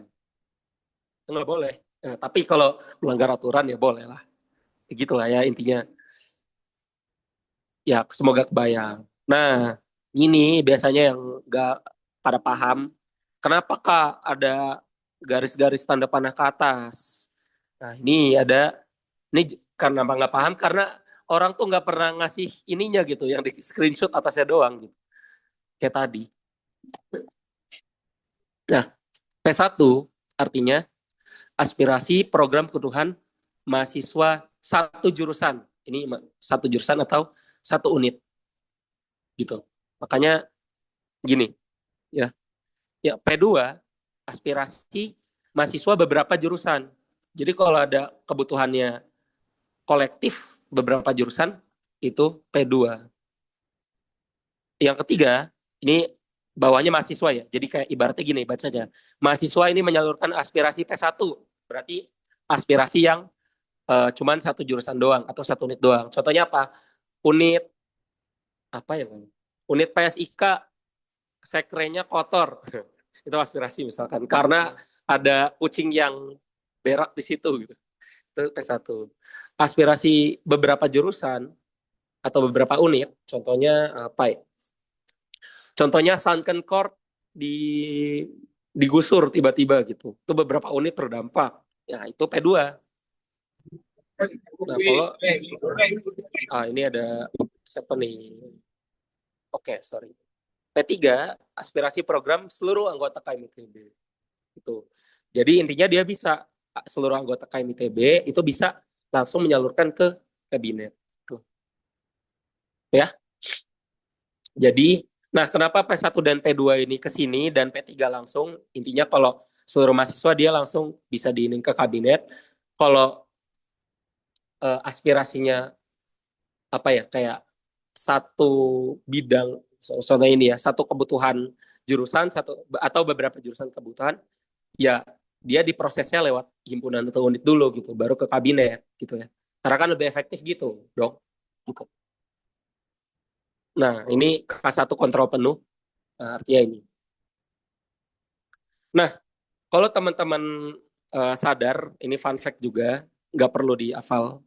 nggak boleh. Tapi kalau melanggar aturan ya boleh lah. Gitulah ya intinya. Ya semoga kebayang. Nah ini biasanya yang nggak pada paham. Kenapa Kak ada garis-garis tanda panah ke atas? Nah ini karena nggak paham karena orang tuh nggak pernah ngasih ininya gitu, yang di screenshot atasnya doang gitu. Kayak tadi. Nah, P1 artinya aspirasi program kebutuhan mahasiswa satu jurusan. Ini satu jurusan atau satu unit gitu. Makanya gini, ya. Ya, P2 aspirasi mahasiswa beberapa jurusan. Jadi kalau ada kebutuhannya kolektif beberapa jurusan itu P2. Yang ketiga, ini bawahnya mahasiswa ya. Jadi kayak ibaratnya gini bacanya. Mahasiswa ini menyalurkan aspirasi P1. Berarti aspirasi yang cuman satu jurusan doang atau satu unit doang. Contohnya apa? Unit apa ya? Unit PSIK sekrenya kotor. Itu aspirasi misalkan. Karena ada kucing yang berak di situ gitu. Itu P1. Aspirasi beberapa jurusan atau beberapa unit, contohnya apa ya? Contohnya Sunken Court digusur tiba-tiba gitu. Itu beberapa unit terdampak. Ya, itu P2. Nah, kalau ini ada siapa nih? Oke, sorry. P3, aspirasi program seluruh anggota KMITB. Itu. Jadi intinya dia bisa seluruh anggota KMITB itu bisa langsung menyalurkan ke kabinet. Tuh. Ya. Jadi, nah kenapa P1 dan P2 ini ke sini dan P3 langsung? Intinya kalau seluruh mahasiswa dia langsung bisa diinin ke kabinet. Kalau aspirasinya apa ya kayak satu bidang, contohnya ini ya, satu kebutuhan jurusan satu atau beberapa jurusan kebutuhan, ya dia diprosesnya lewat himpunan atau unit dulu gitu, baru ke kabinet gitu ya. Karena kan lebih efektif gitu, dong. Gitu. Nah, ini K1 kontrol penuh, artinya ini. Nah, kalau teman-teman sadar, ini fun fact juga, nggak perlu dihafal.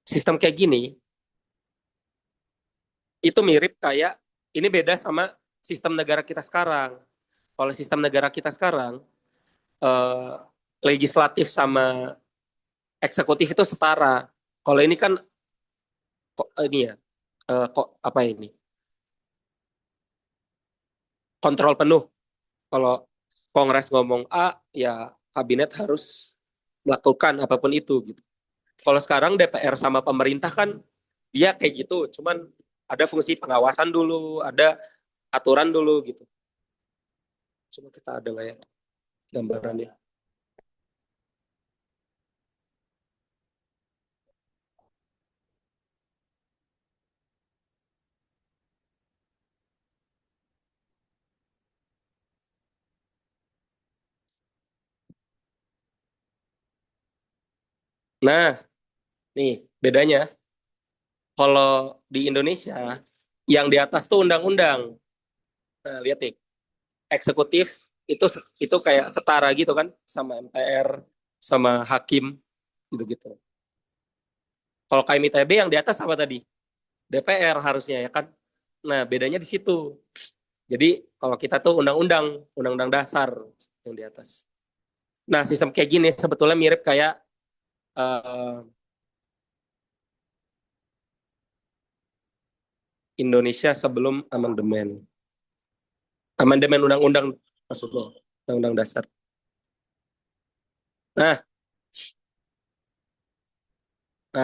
Sistem kayak gini, itu mirip kayak, ini beda sama sistem negara kita sekarang. Kalau sistem negara kita sekarang, eh, legislatif sama eksekutif itu setara. Kalau ini kan, ini ya, kok apa ini? Kontrol penuh. Kalau Kongres ngomong A, ya kabinet harus melakukan apapun itu gitu. Kalau sekarang DPR sama pemerintah kan dia kayak gitu, cuman ada fungsi pengawasan dulu, ada aturan dulu gitu. Coba kita ada nggak ya gambarannya? Nah, nih bedanya. Kalau di Indonesia, yang di atas tuh undang-undang. Nah, lihat nih, eksekutif itu kayak setara gitu kan sama MPR, sama hakim gitu-gitu. Kalau KMITB yang di atas apa tadi? DPR harusnya ya kan. Nah, bedanya di situ. Jadi kalau kita tuh undang-undang dasar yang di atas. Nah, sistem kayak gini sebetulnya mirip kayak Indonesia sebelum amandemen. Amandemen undang-undang maksudnya, undang-undang dasar. Nah,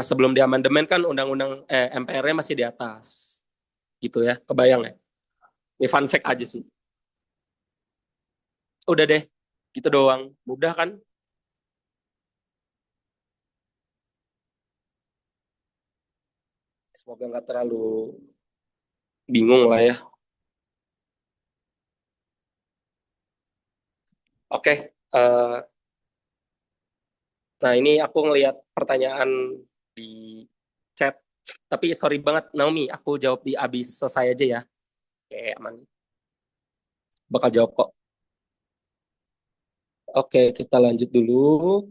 sebelum di amandemen kan undang-undang MPR-nya masih di atas. Gitu ya, kebayang ya. Ini fun fact aja sih. Udah deh, gitu doang. Mudah kan? Semoga nggak terlalu bingung lah ya. Oke, nah ini aku ngelihat pertanyaan di chat. Tapi sorry banget Naomi, aku jawab di abis selesai aja ya. Oke, aman. bakal jawab kok. Oke, kita lanjut dulu.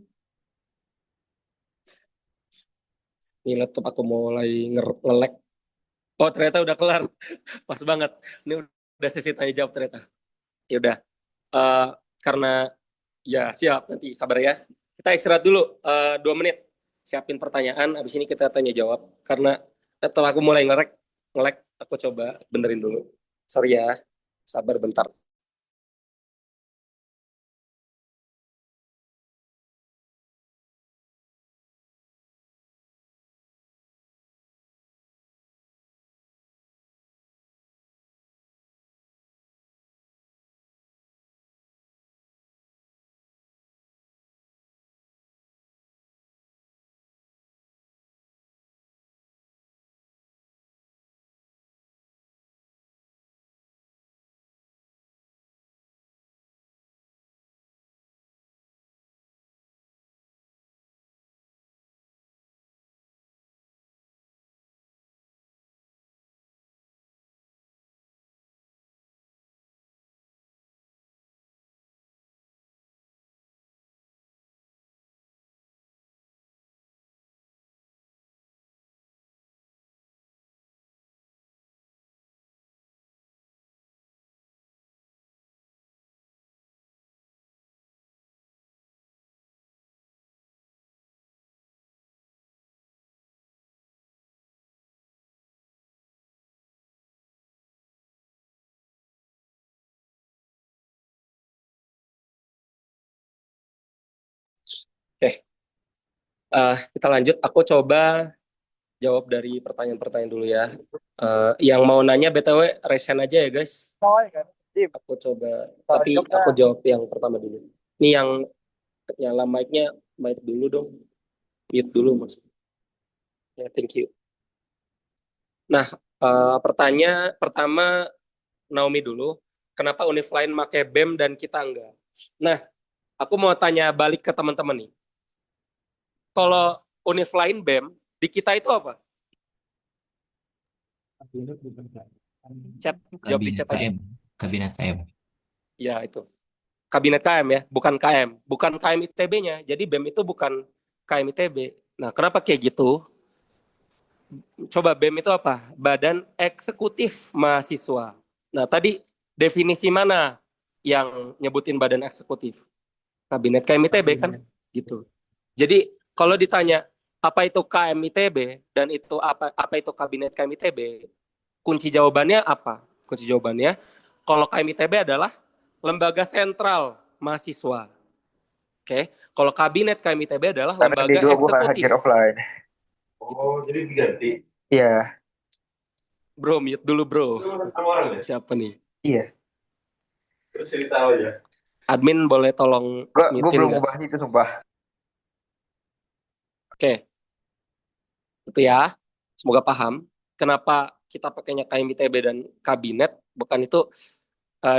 Ini laptop aku mulai nge-lag. Oh, ternyata udah kelar. Pas banget. Ini udah sesi tanya jawab ternyata. Ya udah. Eh, karena ya siap, nanti sabar ya. Kita istirahat dulu 2 menit. Siapin pertanyaan, habis ini kita tanya jawab. Karena laptop aku mulai nge-lag, aku coba benerin dulu. Sorry ya, sabar bentar. Oke, kita lanjut. Aku coba jawab dari pertanyaan-pertanyaan dulu ya. Yang mau nanya BTW resen aja ya guys. Aku coba, tapi aku jawab yang pertama dulu. Ini yang nyala mic-nya, mic dulu dong. Mute dulu maksudnya. Ya, thank you. Nah, pertanyaan pertama Naomi dulu. Kenapa univ lain pakai BEM dan kita enggak? Nah, aku mau tanya balik ke teman-teman nih. Kalau univ lain BEM, di kita itu apa? Chat, jawab di Kabinet chat aja. KM. Kabinet KM. Ya, itu. Kabinet KM ya, bukan KM. Bukan KM ITB-nya. Jadi BEM itu bukan KM ITB. Nah, kenapa kayak gitu? Coba BEM itu apa? Badan Eksekutif Mahasiswa. Nah, tadi definisi mana yang nyebutin badan eksekutif? Kabinet KM ITB kan? Gitu. Jadi, kalau ditanya apa itu KM ITB dan itu apa itu Kabinet KM ITB, kunci jawabannya apa? Kunci jawabannya, kalau KM ITB adalah lembaga sentral mahasiswa. Oke, kalau kabinet KM ITB adalah Karena lembaga D2 bukan eksekutif. hajar offline. Oh, jadi diganti. Iya, Bro, mute dulu bro. Sama orang ya? Siapa nih? iya. Terus cerita aja. Admin boleh tolong Gue mutein belum nggak? ubah itu sumpah. Oke, itu ya. Semoga paham. Kenapa kita pakainya KM ITB dan kabinet? Bukan itu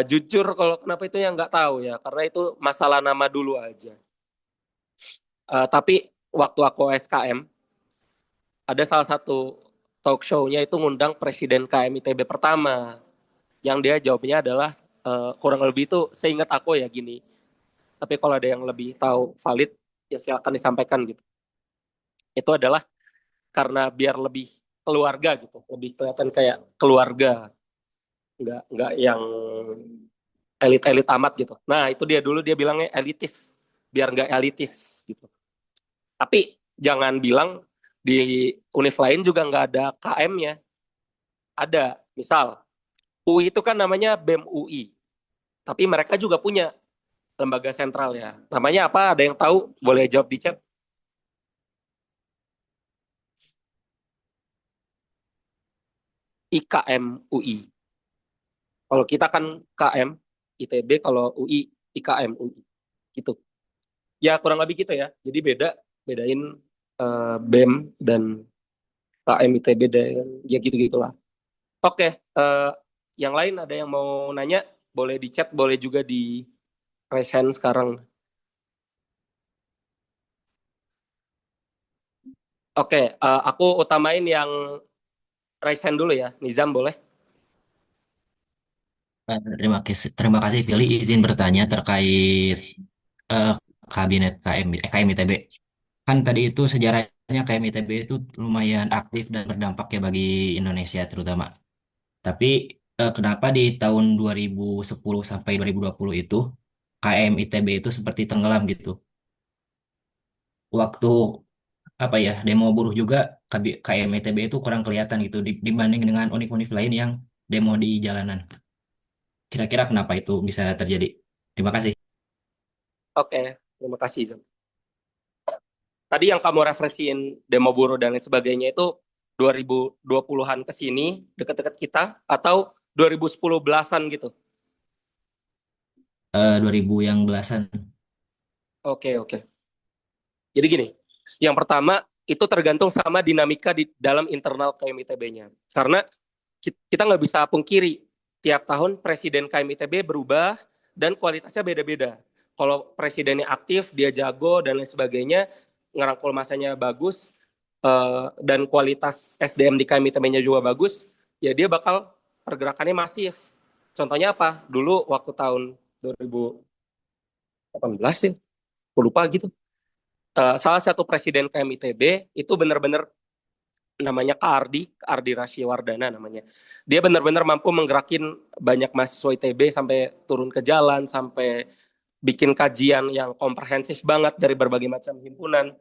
jujur kalau kenapa itu ya nggak tahu ya. Karena itu masalah nama dulu aja. Tapi waktu aku SKM, ada salah satu talk show-nya itu ngundang Presiden KM ITB pertama. Yang dia jawabnya adalah kurang lebih itu seingat aku ya gini. Tapi kalau ada yang lebih tahu valid, ya silakan disampaikan gitu. Itu adalah karena biar lebih keluarga gitu, lebih kelihatan kayak keluarga, nggak yang elit-elit amat gitu. Nah itu dia dulu dia bilangnya elitis, biar nggak elitis gitu. Tapi jangan bilang di univ lain juga nggak ada KM-nya. Ada, misal UI itu kan namanya BEM UI, tapi mereka juga punya lembaga sentral ya. Namanya apa? Ada yang tahu? Boleh jawab di chat. IKM UI. Kalau kita kan KM ITB, kalau UI IKM UI gitu. Ya kurang lebih gitu ya. Jadi bedain BEM dan KM ITB dan ya gitu-gitulah. Oke, yang lain ada yang mau nanya? Boleh di chat, boleh juga di raise hand sekarang. Oke, aku utamain yang raise hand dulu ya. Nizam boleh? Terima kasih Pilih izin bertanya terkait eh, kabinet KM ITB. Kan tadi itu sejarahnya KM ITB itu lumayan aktif dan berdampak ya bagi Indonesia terutama. Tapi kenapa di tahun 2010 sampai 2020 itu KM ITB itu seperti tenggelam gitu? Waktu apa ya demo buruh juga KM ITB itu kurang kelihatan gitu dibanding dengan univ-univ lain yang demo di jalanan. Kira-kira kenapa itu bisa terjadi? Terima kasih. Oke, terima kasih, Zam. Tadi yang kamu referensiin demo buruh dan lain sebagainya itu 2020-an ke sini, dekat-dekat kita, atau 2010 belasan gitu? 2000 yang belasan. Oke, oke. Jadi gini, yang pertama itu tergantung sama dinamika di dalam internal KMITB-nya. Karena kita nggak bisa pungkiri, tiap tahun presiden KMITB berubah dan kualitasnya beda-beda. Kalau presidennya aktif, dia jago dan lain sebagainya, ngerangkul masanya bagus, dan kualitas SDM di KMITB-nya juga bagus, ya dia bakal pergerakannya masif. Contohnya apa? Dulu waktu tahun 2018 ya, aku lupa gitu. Salah satu presiden KMITB itu benar-benar namanya Kak Ardi Rasyiwardana namanya. Dia benar-benar mampu menggerakin banyak mahasiswa ITB sampai turun ke jalan, sampai bikin kajian yang komprehensif banget dari berbagai macam himpunan.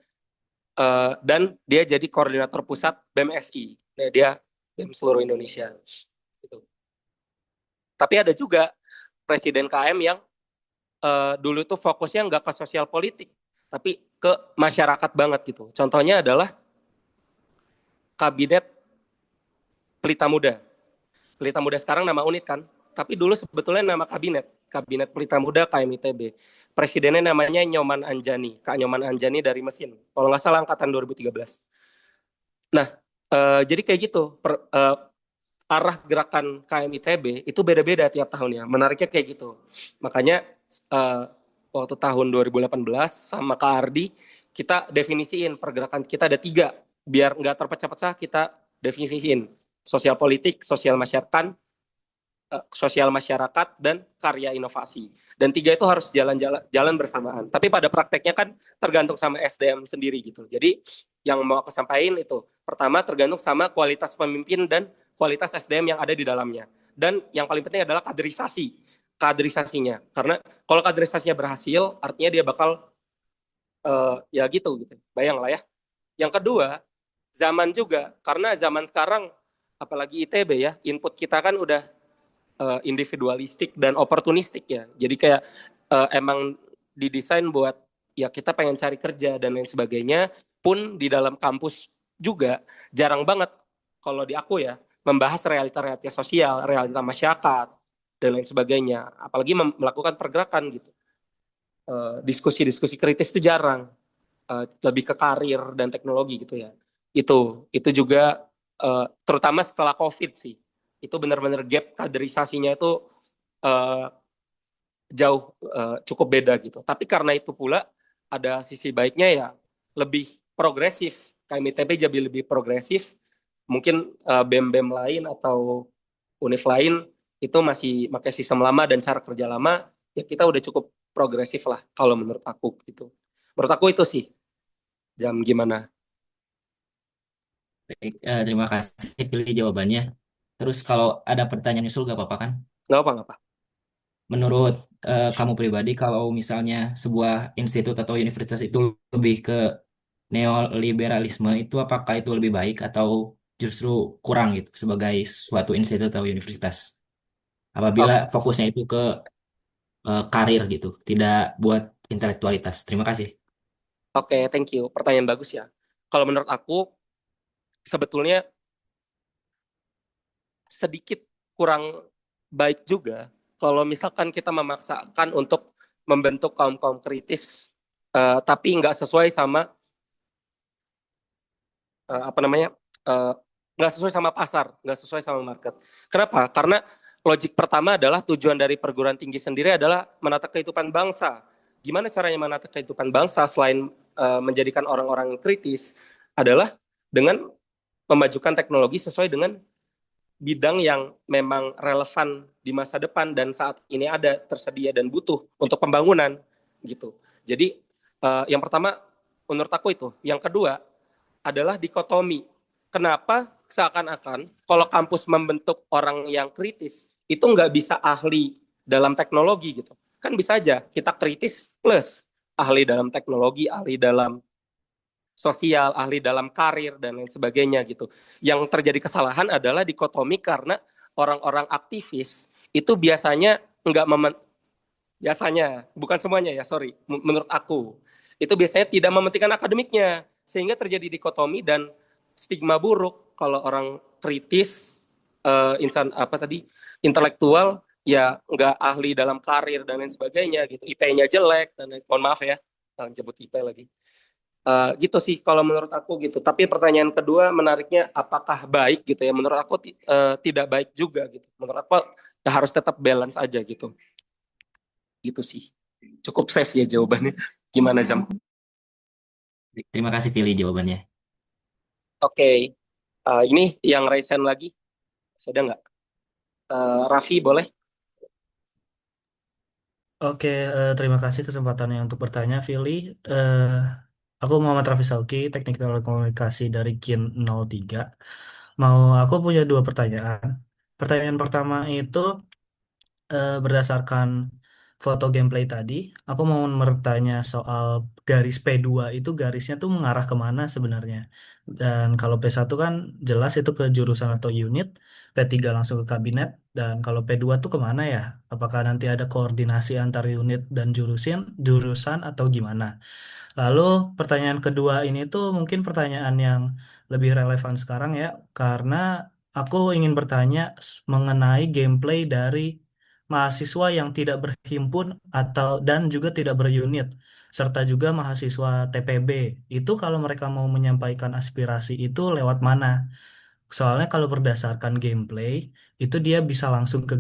Dan dia jadi koordinator pusat BEM SI. Nah, dia BEM seluruh Indonesia. Gitu. Tapi ada juga presiden KM yang dulu itu fokusnya nggak ke sosial politik, tapi ke masyarakat banget gitu. Contohnya adalah kabinet Pelita Muda. Pelita Muda sekarang nama unit kan, tapi dulu sebetulnya nama kabinet Pelita Muda KMITB. Presidennya namanya Nyoman Anjani, Kak Nyoman Anjani dari Mesin. Kalau nggak salah angkatan 2013. Nah, jadi kayak gitu. Arah gerakan KMITB itu beda-beda tiap tahunnya. Menariknya kayak gitu. Makanya waktu tahun 2018 sama Kak Ardi, kita definisiin pergerakan kita ada 3. Biar nggak terpecah-pecah, kita definisiin. Sosial politik, sosial masyarakat, dan karya inovasi. Dan 3 itu harus jalan bersamaan. Tapi pada prakteknya kan tergantung sama SDM sendiri gitu. Jadi yang mau aku sampaikan itu, pertama tergantung sama kualitas pemimpin dan kualitas SDM yang ada di dalamnya. Dan yang paling penting adalah kaderisasinya. Karena kalau kaderisasinya berhasil, artinya dia bakal ya gitu. Bayang lah ya. Yang kedua, zaman juga. Karena zaman sekarang, apalagi ITB ya, input kita kan udah individualistik dan oportunistik ya. Jadi kayak emang didesain buat ya kita pengen cari kerja dan lain sebagainya. Pun di dalam kampus juga jarang banget kalau di aku ya membahas realita-realita sosial, realita masyarakat dan lain sebagainya. Apalagi melakukan pergerakan gitu. Diskusi-diskusi kritis itu jarang. Lebih ke karir dan teknologi gitu ya. Itu juga terutama setelah COVID sih. Itu benar-benar gap kaderisasinya itu jauh cukup beda gitu. Tapi karena itu pula ada sisi baiknya ya lebih progresif. KMITB jadi lebih progresif. Mungkin BEM-BEM lain atau univ lain itu masih pakai sistem lama dan cara kerja lama, ya kita udah cukup progresif lah kalau menurut aku gitu. Menurut aku itu sih. Jam gimana? Baik, terima kasih Pilih jawabannya. Terus kalau ada pertanyaan usul gak apa-apa kan? Nggak apa-apa. Menurut kamu pribadi, kalau misalnya sebuah institut atau universitas itu lebih ke neoliberalisme, itu apakah itu lebih baik atau justru kurang gitu sebagai suatu institut atau universitas? Apabila Oke, fokusnya itu ke karir gitu, tidak buat intelektualitas. Terima kasih. oke, thank you. Pertanyaan bagus ya. Kalau menurut aku sebetulnya sedikit kurang baik juga kalau misalkan kita memaksakan untuk membentuk kaum-kaum kritis, tapi nggak sesuai sama apa namanya, nggak sesuai sama pasar, nggak sesuai sama market. Kenapa? Karena logik pertama adalah tujuan dari perguruan tinggi sendiri adalah menata kehidupan bangsa. Gimana caranya menata kehidupan bangsa selain menjadikan orang-orang kritis adalah dengan memajukan teknologi sesuai dengan bidang yang memang relevan di masa depan dan saat ini ada tersedia dan butuh untuk pembangunan gitu. Jadi yang pertama menurut aku itu. Yang kedua adalah dikotomi. Kenapa seakan-akan kalau kampus membentuk orang yang kritis itu nggak bisa ahli dalam teknologi gitu. Kan bisa aja kita kritis plus ahli dalam teknologi, ahli dalam sosial, ahli dalam karir dan lain sebagainya gitu. Yang terjadi kesalahan adalah dikotomi karena orang-orang aktivis itu biasanya nggak biasanya bukan semuanya ya, sorry, menurut aku itu biasanya tidak mementingkan akademiknya sehingga terjadi dikotomi dan stigma buruk kalau orang kritis, insan apa tadi, intelektual ya nggak ahli dalam karir dan lain sebagainya gitu, IP-nya jelek dan mohon maaf ya jemput IP lagi. Gitu sih kalau menurut aku gitu. Tapi pertanyaan kedua menariknya apakah baik gitu ya? Menurut aku tidak baik juga gitu. Menurut aku harus tetap balance aja gitu. Gitu sih. Cukup safe ya jawabannya. Gimana Zam? Terima kasih Vili jawabannya. Oke. Ini yang raise hand lagi. Ada nggak? Raffi boleh? Oke, terima kasih kesempatannya untuk bertanya, Vili. Aku Muhammad Raffi Sauki, Teknik Telekomunikasi dari KIN 03. Aku punya dua pertanyaan. Pertanyaan pertama itu berdasarkan foto gameplay tadi, aku mau bertanya soal garis P2 itu garisnya tuh mengarah kemana sebenarnya. Dan kalau P1 kan jelas itu ke jurusan atau unit, P3 langsung ke kabinet, dan kalau P2 tuh kemana ya? Apakah nanti ada koordinasi antar unit dan jurusan atau gimana? Lalu pertanyaan kedua ini tuh mungkin pertanyaan yang lebih relevan sekarang ya, karena aku ingin bertanya mengenai gameplay dari mahasiswa yang tidak berhimpun atau dan juga tidak berunit, serta juga mahasiswa TPB. Itu kalau mereka mau menyampaikan aspirasi itu lewat mana? Soalnya kalau berdasarkan gameplay, itu dia bisa langsung ke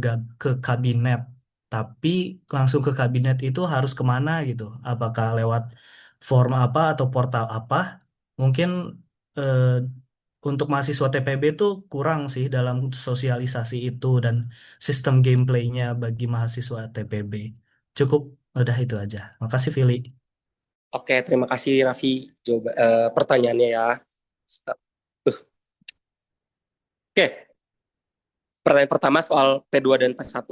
kabinet. Tapi langsung ke kabinet itu harus kemana gitu? Apakah lewat form apa atau portal apa? Mungkin eh, untuk mahasiswa TPB tuh kurang sih dalam sosialisasi itu dan sistem gameplaynya bagi mahasiswa TPB. Cukup, udah itu aja. Makasih, Vili. Oke, terima kasih Raffi pertanyaannya ya. Stop. Oke, pertanyaan pertama soal P2 dan P1.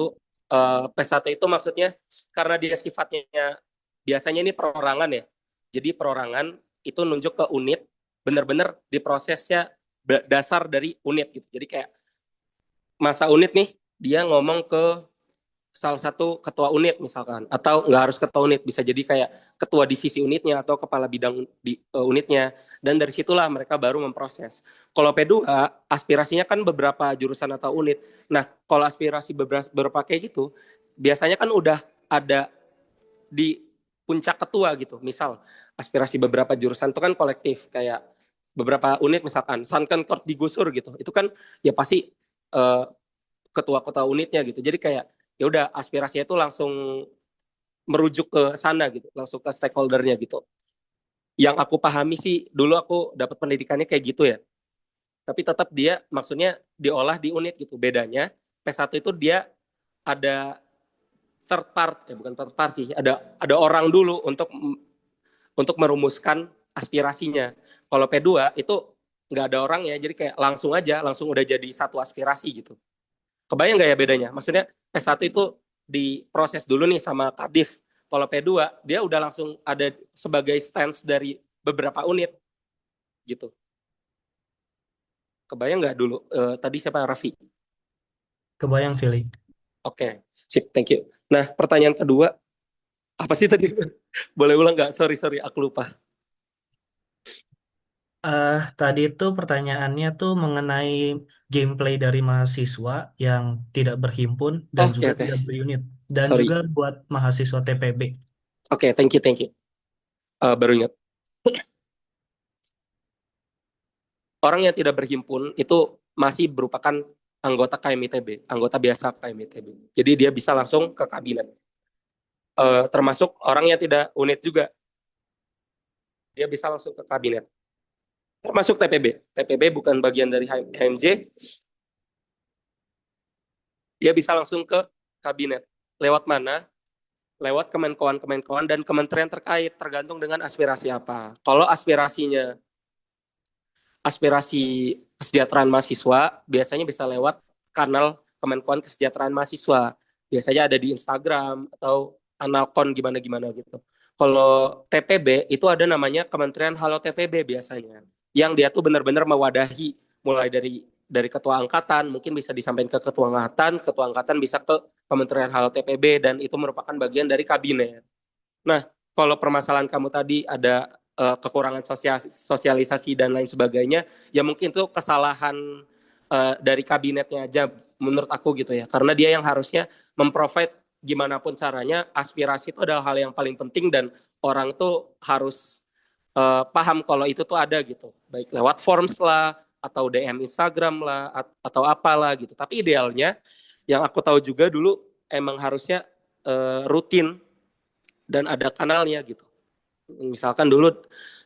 P1 itu maksudnya karena dia sifatnya biasanya ini perorangan ya. Jadi perorangan itu nunjuk ke unit, benar-benar diprosesnya dasar dari unit gitu. Jadi kayak masa unit nih, dia ngomong ke salah satu ketua unit misalkan, atau nggak harus ketua unit, bisa jadi kayak ketua divisi unitnya atau kepala bidang di unitnya, dan dari situlah mereka baru memproses. Kalau P2 aspirasinya kan beberapa jurusan atau unit. Nah kalau aspirasi beberapa kayak gitu biasanya kan udah ada di puncak ketua gitu. Misal aspirasi beberapa jurusan itu kan kolektif, kayak beberapa unit misalkan Sunken Court digusur gitu, itu kan ya pasti ketua-ketua unitnya gitu. Jadi kayak ya udah aspirasinya itu langsung merujuk ke sana gitu, langsung ke stakeholdernya gitu. Yang aku pahami sih dulu aku dapat pendidikannya kayak gitu ya. Tapi tetap dia maksudnya diolah di unit gitu. Bedanya P1 itu dia ada third part, bukan third part sih, ada orang dulu untuk merumuskan aspirasinya. Kalau P2 itu nggak ada orang ya, jadi kayak langsung udah jadi satu aspirasi gitu. Kebayang nggak ya bedanya? Maksudnya P1 itu diproses dulu nih sama Kadif. Kalau P2 dia udah langsung ada sebagai stance dari beberapa unit gitu. Kebayang nggak dulu? Tadi siapa, Raffi? Kebayang, Vili. Oke, sip, thank you. Nah, pertanyaan kedua, apa sih tadi? Boleh ulang nggak? Sorry, aku lupa. Tadi itu pertanyaannya tuh mengenai gameplay dari mahasiswa yang tidak berhimpun dan Oke, juga oke. tidak berunit, dan Sorry. juga buat mahasiswa TPB. Oke, thank you. Baru ingat. Orang yang tidak berhimpun itu masih merupakan anggota KMITB, anggota biasa KMITB. Jadi dia bisa langsung ke kabinet. Termasuk orang yang tidak unit juga, dia bisa langsung ke kabinet. Termasuk TPB. TPB bukan bagian dari HMJ, dia bisa langsung ke kabinet. Lewat mana? Lewat kemenkoan dan kementerian terkait, tergantung dengan aspirasi apa. Kalau aspirasi kesejahteraan mahasiswa biasanya bisa lewat kanal Kemenkoan Kesejahteraan Mahasiswa. Biasanya ada di Instagram atau Analkon gimana-gimana gitu. Kalau TPB itu ada namanya Kementerian Halo TPB biasanya. Yang dia tuh benar-benar mewadahi mulai dari ketua angkatan, mungkin bisa disampaikan ke ketua angkatan bisa ke Kementerian Halo TPB dan itu merupakan bagian dari kabinet. Nah, kalau permasalahan kamu tadi ada kekurangan sosialisasi dan lain sebagainya, ya mungkin itu kesalahan dari kabinetnya aja menurut aku gitu ya. Karena dia yang harusnya memprovide gimana pun caranya, aspirasi itu adalah hal yang paling penting dan orang tuh harus paham kalau itu tuh ada gitu. Baik lewat forms lah, atau DM Instagram lah, atau apalah gitu. Tapi idealnya, yang aku tahu juga dulu emang harusnya rutin dan ada kanalnya gitu. Misalkan dulu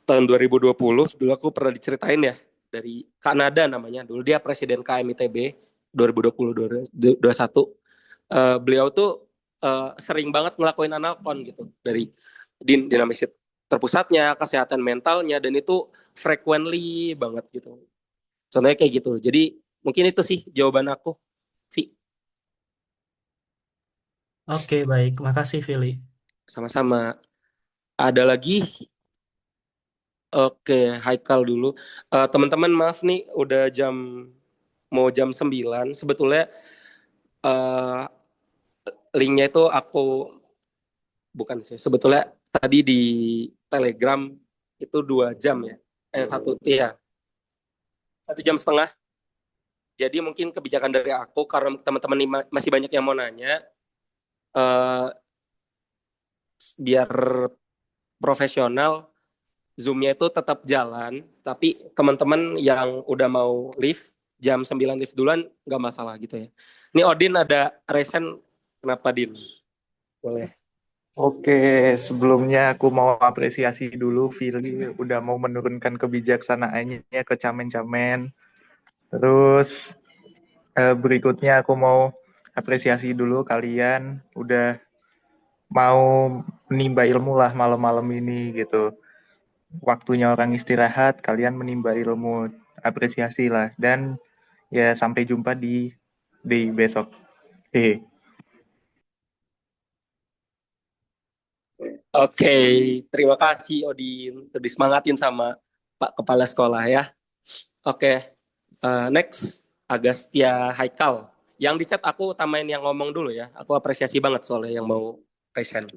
tahun 2020, dulu aku pernah diceritain ya, dari Kanada namanya, dulu dia presiden KMITB 2020-2021. Beliau tuh sering banget ngelakuin analpon gitu, dari dinamisi terpusatnya, kesehatan mentalnya, dan itu frequently banget gitu. Contohnya kayak gitu. Jadi mungkin itu sih jawaban aku, Vi. Oke, baik. Makasih, Vili. Sama-sama. Ada lagi? Oke, Haikal dulu. Teman-teman maaf nih, udah mau jam 9. Sebetulnya uh, linknya itu bukan sih. Sebetulnya tadi di Telegram itu 2 jam ya. Iya, 1,5 jam. Jadi mungkin kebijakan dari aku, karena teman-teman ini masih banyak yang mau nanya, uh, biar profesional, Zoom-nya itu tetap jalan, tapi teman-teman yang udah mau live, jam 9 live duluan, nggak masalah gitu ya. Ini Odin ada resen, kenapa Din? Boleh. Oke, sebelumnya aku mau apresiasi dulu Vili udah mau menurunkan kebijaksanaannya ke camen-camen. Terus berikutnya aku mau apresiasi dulu kalian udah mau menimba ilmu lah malam-malam ini gitu. Waktunya orang istirahat, kalian menimba ilmu, apresiasi lah. Dan ya sampai jumpa di besok. Hehe. Oke, terima kasih Odin, udah disemangatin sama Pak Kepala Sekolah ya. Oke, next Agastya Haikal. Yang di chat aku utamain yang ngomong dulu ya. Aku apresiasi banget soalnya yang mau present.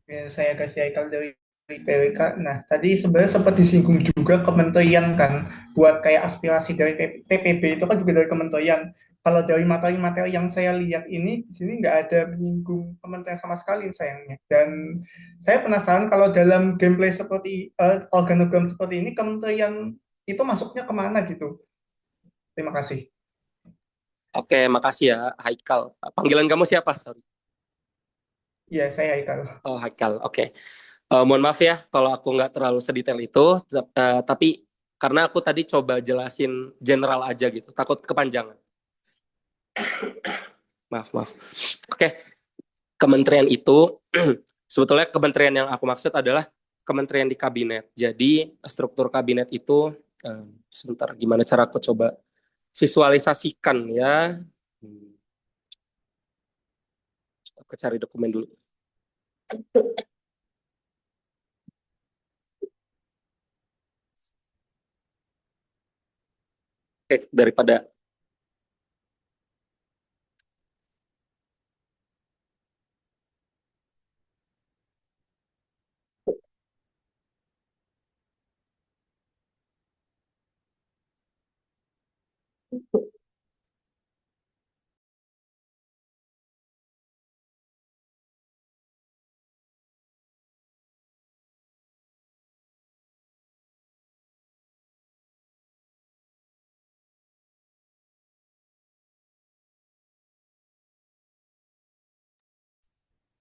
Ya, saya kasih Haikal dari PWK. Nah, tadi sebenarnya sempat disinggung juga kementerian kan, buat kayak aspirasi dari TPB itu kan juga dari kementerian. Kalau dari materi-materi yang saya lihat ini, di sini nggak ada menyinggung kementerian sama sekali sayangnya. Dan saya penasaran kalau dalam gameplay seperti organogram seperti ini, kementerian itu masuknya kemana gitu. Terima kasih. Oke, makasih ya Haikal. Panggilan kamu siapa? Sorry. Ya, saya Haikal. Oh, Haikal. Oke. Mohon maaf ya kalau aku nggak terlalu sedetail itu, tapi karena aku tadi coba jelasin general aja gitu, takut kepanjangan. Maaf. Oke. Kementerian itu sebetulnya kementerian yang aku maksud adalah kementerian di kabinet. Jadi struktur kabinet itu sebentar, gimana cara aku coba visualisasikan ya. Aku cari dokumen dulu. Oke, daripada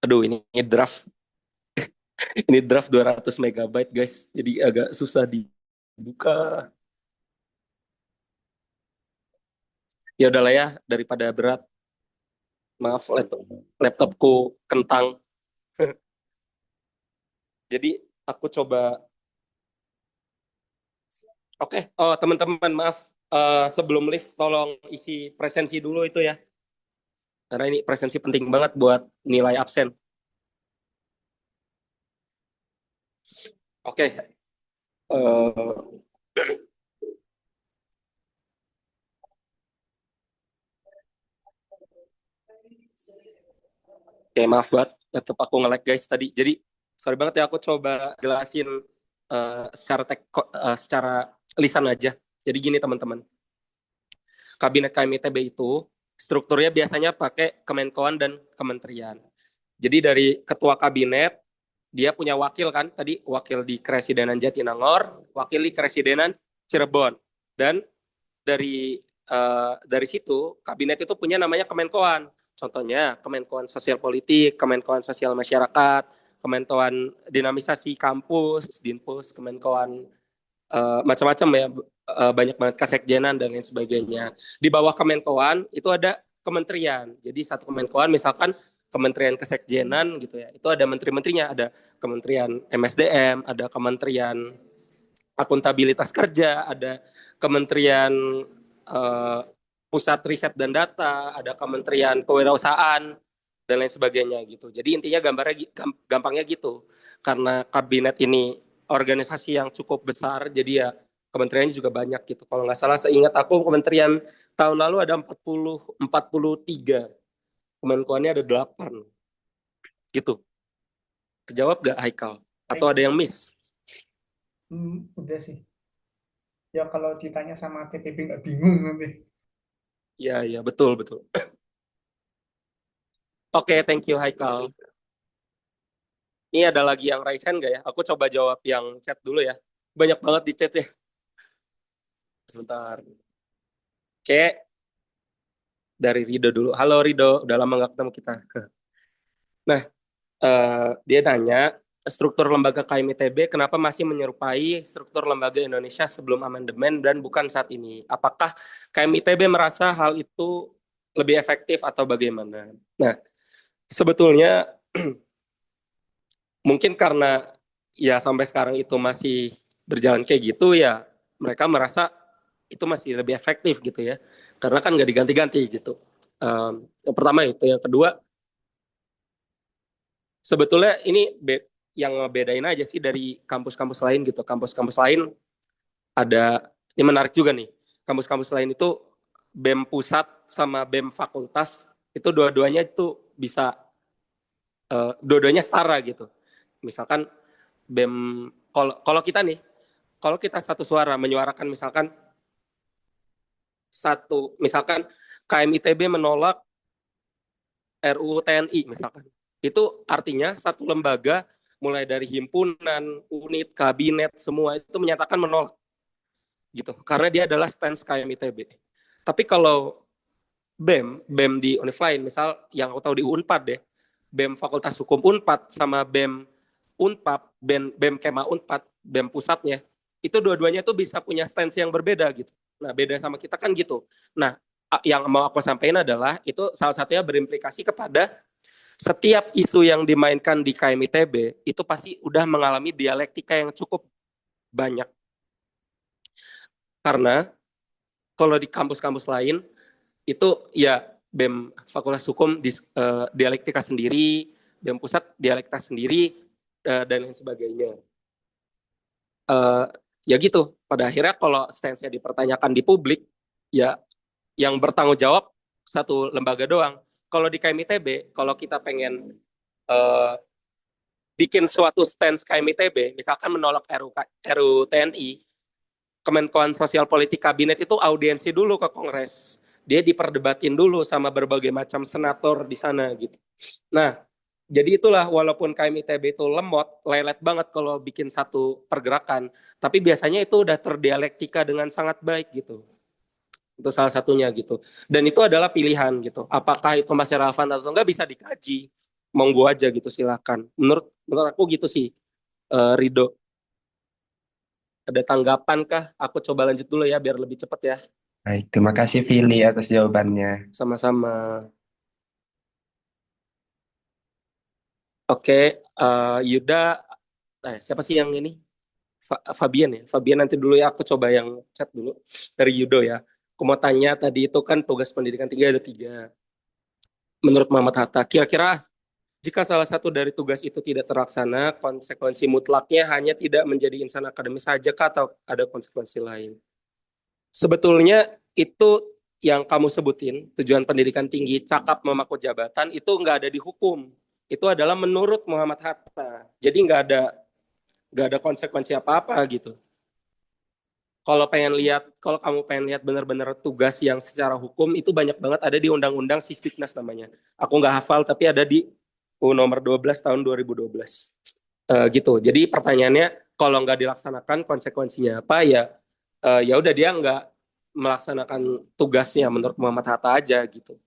aduh ini draft. Ini draft 200 megabyte guys. Jadi agak susah dibuka. Ya udahlah ya, daripada berat. Maaf, laptopku kentang. Jadi aku coba. Oke, oh teman-teman maaf. Sebelum live tolong isi presensi dulu itu ya. Karena ini presensi penting banget buat nilai absen. Oke. eh, Oke, maaf banget laptop aku nge-lag guys tadi. Jadi sorry banget ya, aku coba jelasin secara lisan aja. Jadi gini teman-teman. Kabinet KMITB itu strukturnya biasanya pakai Kemenkoan dan kementerian. Jadi dari ketua kabinet dia punya wakil kan, tadi wakil di Kresidenan Jatinangor, wakil di Kresidenan Cirebon. Dan dari situ kabinet itu punya namanya Kemenkoan. Contohnya Kemenkoan Sosial Politik, Kemenkoan Sosial Masyarakat, Kemenkoan Dinamisasi Kampus, Dinpus, Kemenkoan macam-macam ya, banyak banget Kasekjenan dan lain sebagainya. Di bawah Kemenkoan itu ada kementerian. Jadi satu Kemenkoan misalkan Kementerian Kesekjenan gitu ya. Itu ada menteri-menterinya, ada Kementerian MSDM, ada Kementerian Akuntabilitas Kerja, ada Kementerian Pusat Riset dan Data, ada Kementerian Kewirausahaan dan lain sebagainya gitu. Jadi intinya gampangnya gitu. Karena kabinet ini organisasi yang cukup besar, jadi ya kementeriannya juga banyak gitu. Kalau nggak salah seingat aku kementerian tahun lalu ada 43, Kemenkoannya ada 8 gitu. Kejawab gak Haikal? Atau ada yang miss? Udah sih. Ya kalau ditanya sama TPB nggak bingung nanti. Iya, betul. Oke, thank you Haikal. Ini ada lagi yang raise hand nggak ya? Aku coba jawab yang chat dulu ya. Banyak banget di chat ya. Sebentar. Oke. Dari Rido dulu. Halo Rido, udah lama nggak ketemu kita. Nah, dia nanya, struktur lembaga KMITB kenapa masih menyerupai struktur lembaga Indonesia sebelum amandemen dan bukan saat ini? Apakah KMITB merasa hal itu lebih efektif atau bagaimana? Nah, sebetulnya mungkin karena ya sampai sekarang itu masih berjalan kayak gitu ya, mereka merasa itu masih lebih efektif gitu ya, karena kan nggak diganti-ganti gitu. Yang pertama itu, yang kedua sebetulnya ini yang ngebedain aja sih dari kampus-kampus lain gitu. Kampus-kampus lain ada, ini menarik juga nih, kampus-kampus lain itu BEM pusat sama BEM fakultas itu dua-duanya itu bisa dua-duanya setara gitu. Misalkan BEM, kalau kita nih, kalau kita satu suara menyuarakan misalkan KMITB menolak RUU TNI misalkan, itu artinya satu lembaga mulai dari himpunan, unit, kabinet semua itu menyatakan menolak gitu, karena dia adalah stance KMITB. Tapi kalau BEM di univ lain, misal yang aku tahu di Unpad deh, BEM Fakultas Hukum Unpad sama BEM Unpad, BEM Kema Unpad, BEM pusatnya, itu dua-duanya tuh bisa punya stance yang berbeda gitu. Nah, beda sama kita kan gitu. Nah, yang mau aku sampaikan adalah itu salah satunya berimplikasi kepada setiap isu yang dimainkan di KMITB itu pasti udah mengalami dialektika yang cukup banyak. Karena kalau di kampus-kampus lain itu ya BEM Fakultas Hukum dialektika sendiri, BEM Pusat dialektika sendiri, dan lain sebagainya. Ya gitu, pada akhirnya kalau stance-nya dipertanyakan di publik, ya yang bertanggung jawab satu lembaga doang. Kalau di KMITB, kalau kita pengen bikin suatu stance KMITB, misalkan menolak RUU TNI, Kemenkoan Sosial Politik Kabinet itu audiensi dulu ke Kongres. Dia diperdebatin dulu sama berbagai macam senator di sana gitu. Nah, jadi itulah walaupun KMITB itu lemot, lelet banget kalau bikin satu pergerakan, tapi biasanya itu udah terdialektika dengan sangat baik gitu. Itu salah satunya gitu. Dan itu adalah pilihan gitu. Apakah itu masih relevan atau enggak bisa dikaji. Monggo aja gitu, silakan. Menurut aku gitu sih, Rido. Ada tanggapan kah? Aku coba lanjut dulu ya biar lebih cepat ya. Baik, terima kasih Vili atas jawabannya. Sama-sama. Oke, Yuda, siapa sih yang ini? Fabian ya. Fabian nanti dulu ya, aku coba yang chat dulu dari Yudo ya. Aku mau tanya tadi itu kan tugas pendidikan 3 ada 3. Menurut Muhammad Hatta, kira-kira jika salah satu dari tugas itu tidak terlaksana, konsekuensi mutlaknya hanya tidak menjadi insan akademis saja kah, atau ada konsekuensi lain? Sebetulnya itu yang kamu sebutin, tujuan pendidikan tinggi, cakap memaku jabatan, itu nggak ada di hukum. Itu adalah menurut Muhammad Hatta. Jadi nggak ada konsekuensi apa-apa gitu. Kalau kamu pengen lihat benar-benar tugas yang secara hukum, itu banyak banget ada di Undang-Undang Sisdiknas namanya. Aku nggak hafal, tapi ada di UU nomor 12 tahun 2012. Gitu. Jadi pertanyaannya, kalau nggak dilaksanakan konsekuensinya apa ya? Ya udah, dia nggak melaksanakan tugasnya menurut Muhammad Hatta aja gitu.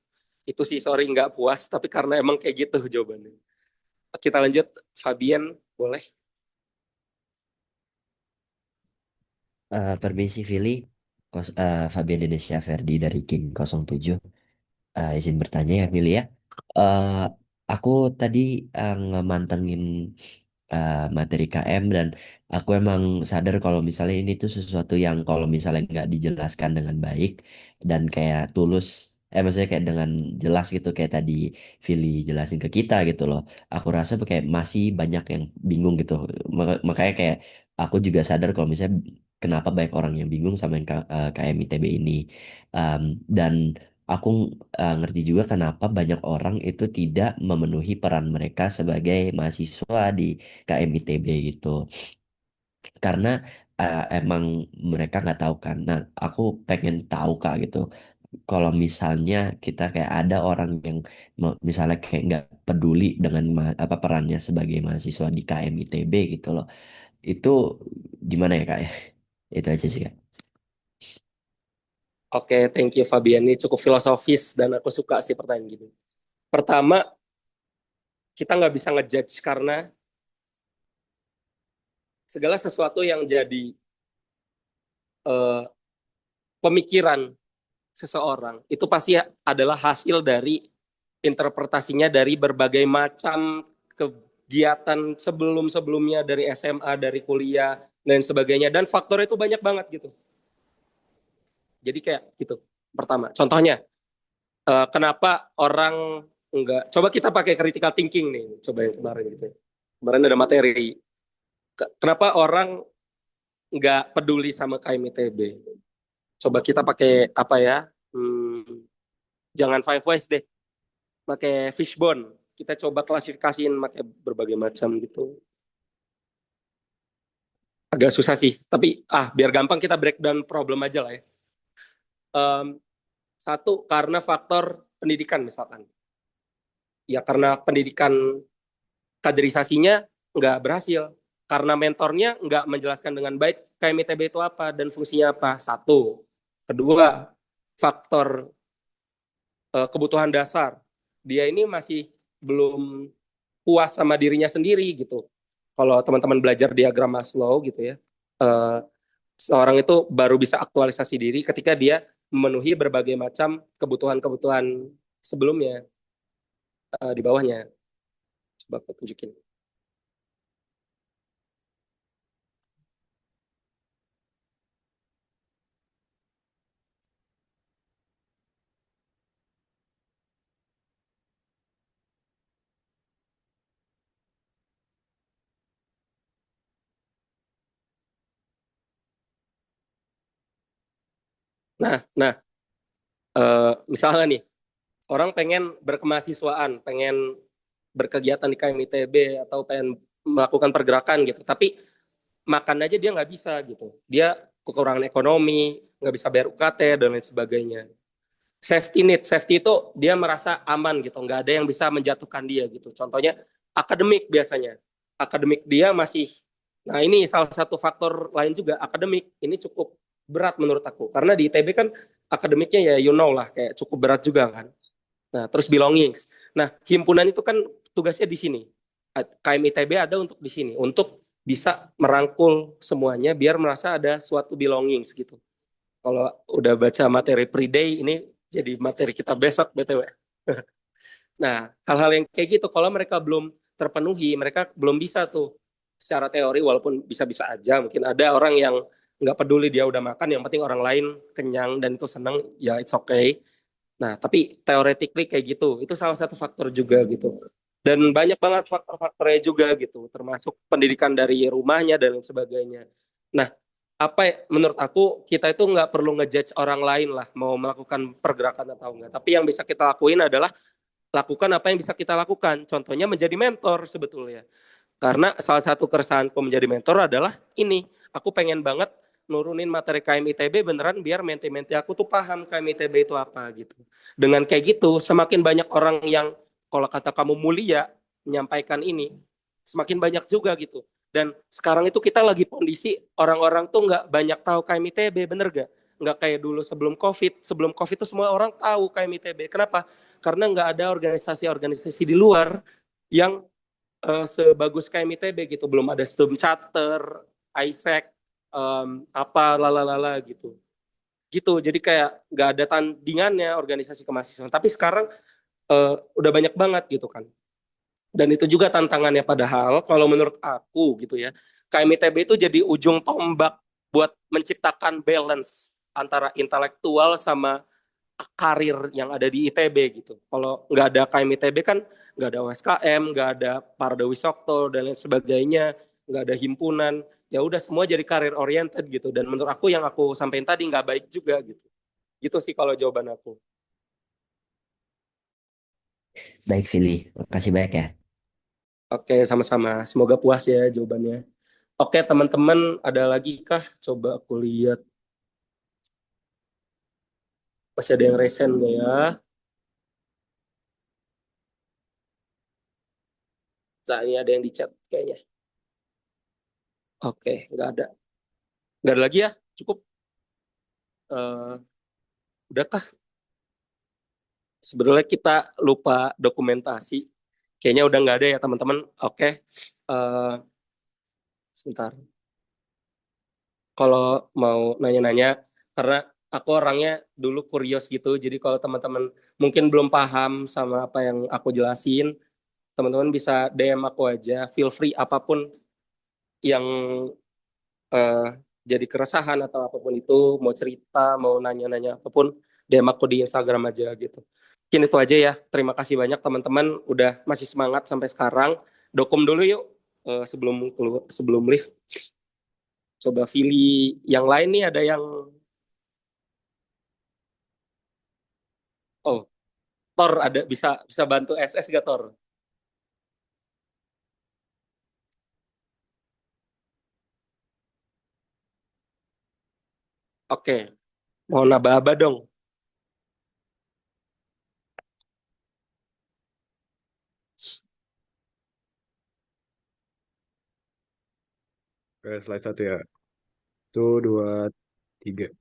Itu sih, sorry nggak puas, tapi karena emang kayak gitu jawabannya. Kita lanjut, Fabian, boleh? Permisi Vili, Fabian Indonesia Ferdi dari King 07. Izin bertanya ya Vili ya. Eh, aku tadi ngemantengin materi KM dan aku emang sadar kalau misalnya ini tuh sesuatu yang kalau misalnya nggak dijelaskan dengan baik dan kayak tulus, maksudnya kayak dengan jelas gitu kayak tadi Vili jelasin ke kita gitu loh. Aku rasa kayak masih banyak yang bingung gitu. Makanya kayak aku juga sadar kalau misalnya kenapa banyak orang yang bingung sama yang KM ITB ini. Dan aku ngerti juga kenapa banyak orang itu tidak memenuhi peran mereka sebagai mahasiswa di KM ITB gitu. Karena emang mereka nggak tahu kan. Nah, aku pengen tahu Kak gitu. Kalau misalnya kita kayak ada orang yang misalnya kayak nggak peduli dengan apa perannya sebagai mahasiswa di KM ITB gitu loh. Itu gimana ya Kak ya? Itu aja sih Kak. Oke, thank you Fabian. Ini cukup filosofis dan aku suka sih pertanyaan gini. Pertama, kita nggak bisa ngejudge karena segala sesuatu yang jadi pemikiran seseorang itu pasti adalah hasil dari interpretasinya dari berbagai macam kegiatan sebelum-sebelumnya, dari SMA, dari kuliah, dan sebagainya. Dan faktor itu banyak banget gitu. Jadi kayak gitu. Pertama, contohnya, kenapa orang enggak, coba kita pakai critical thinking nih, coba yang kemarin gitu. Kemarin ada materi. Kenapa orang nggak peduli sama KMITB? Coba kita pakai apa ya? Jangan Five Ways deh. Pakai fishbone. Kita coba klasifikasiin pakai berbagai macam gitu. Agak susah sih, tapi biar gampang kita breakdown problem aja lah ya. Satu, karena faktor pendidikan misalkan. Ya karena pendidikan kaderisasinya nggak berhasil. Karena mentornya nggak menjelaskan dengan baik KMITB itu apa dan fungsinya apa. Satu. Kedua, faktor kebutuhan dasar. Dia ini masih belum puas sama dirinya sendiri gitu. Kalau teman-teman belajar diagram Maslow gitu ya, seorang itu baru bisa aktualisasi diri ketika dia memenuhi berbagai macam kebutuhan-kebutuhan sebelumnya di bawahnya. Coba aku tunjukin. Nah, misalnya nih, orang pengen berkemahasiswaan, pengen berkegiatan di KMITB atau pengen melakukan pergerakan gitu, tapi makan aja dia nggak bisa gitu. Dia kekurangan ekonomi, nggak bisa bayar UKT dan lain sebagainya. Safety itu dia merasa aman gitu, nggak ada yang bisa menjatuhkan dia gitu. Contohnya akademik biasanya. Akademik dia masih, nah ini salah satu faktor lain juga, akademik ini cukup berat menurut aku. Karena di ITB kan akademiknya ya you know lah, kayak cukup berat juga kan. Nah, terus belongings. Nah, himpunan itu kan tugasnya di sini. KM ITB ada untuk di sini, untuk bisa merangkul semuanya biar merasa ada suatu belongings gitu. Kalau udah baca materi pre-day, ini jadi materi kita besok BTW. Nah, hal-hal yang kayak gitu, kalau mereka belum terpenuhi. Mereka belum bisa tuh secara teori, walaupun bisa-bisa aja. Mungkin ada orang yang nggak peduli dia udah makan, yang penting orang lain kenyang dan itu senang, ya it's okay. Nah, tapi theoretically kayak gitu, itu salah satu faktor juga gitu. Dan banyak banget faktor-faktornya juga gitu, termasuk pendidikan dari rumahnya dan lain sebagainya. Nah, menurut aku kita itu nggak perlu ngejudge orang lain lah mau melakukan pergerakan atau enggak. Tapi yang bisa kita lakuin adalah lakukan apa yang bisa kita lakukan. Contohnya menjadi mentor sebetulnya. Karena salah satu keresahanku menjadi mentor adalah ini, aku pengen banget nurunin materi KM ITB beneran biar menti-menti aku tuh paham KM ITB itu apa gitu. Dengan kayak gitu, semakin banyak orang yang kalau kata kamu mulia menyampaikan ini, semakin banyak juga gitu. Dan sekarang itu kita lagi kondisi orang-orang tuh nggak banyak tahu KM ITB, bener gak? Nggak kayak dulu sebelum COVID. Sebelum COVID tuh semua orang tahu KM ITB. Kenapa? Karena nggak ada organisasi-organisasi di luar yang sebagus KM ITB gitu. Belum ada Student Charter, ISEC, apa lalala gitu. Jadi kayak nggak ada tandingannya organisasi kemahasiswaan. Tapi sekarang udah banyak banget gitu kan. Dan itu juga tantangannya, padahal kalau menurut aku gitu ya, KM ITB itu jadi ujung tombak buat menciptakan balance antara intelektual sama karir yang ada di ITB gitu. Kalau nggak ada KM ITB kan nggak ada OSKM, nggak ada Parda Wisokto dan lain sebagainya, nggak ada himpunan, ya udah semua jadi karir oriented gitu. Dan menurut aku yang aku sampaikan tadi nggak baik juga gitu. Gitu sih kalau jawaban aku. Baik, Vili. Makasih banyak ya. Oke, sama-sama. Semoga puas ya jawabannya. Oke, teman-teman, ada lagi kah? Coba aku lihat. Masih ada yang resen nggak ya? Nah, ini ada yang di chat kayaknya. Oke, nggak ada. Nggak ada lagi ya? Cukup. Udahkah? Sebenarnya kita lupa dokumentasi. Kayaknya udah nggak ada ya teman-teman. Oke. Sebentar. Kalau mau nanya-nanya, karena aku orangnya dulu kurios gitu, jadi kalau teman-teman mungkin belum paham sama apa yang aku jelasin, teman-teman bisa DM aku aja, feel free apapun yang jadi keresahan atau apapun itu, mau cerita, mau nanya-nanya apapun, DM aku di Instagram aja gitu. Mungkin itu aja ya, terima kasih banyak teman-teman udah masih semangat sampai sekarang. Dokum dulu yuk sebelum live. Coba pilih yang lain nih, ada yang Tor ada, bisa bantu SS gak Tor? Oke, mau naba-aba dong. Oke, slide 1 ya. 1, 2, 3.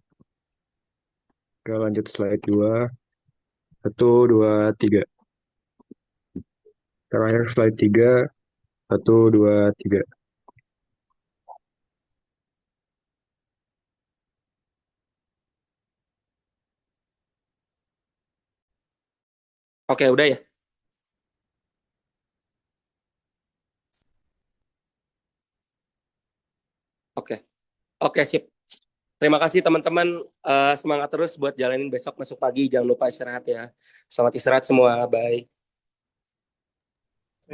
Oke, lanjut slide 2. 1, 2, 3. Terakhir slide 3. 1, 2, 3. Oke, udah ya. Oke, sip. Terima kasih teman-teman. Semangat terus buat jalanin besok masuk pagi. Jangan lupa istirahat ya. Selamat istirahat semua. Bye.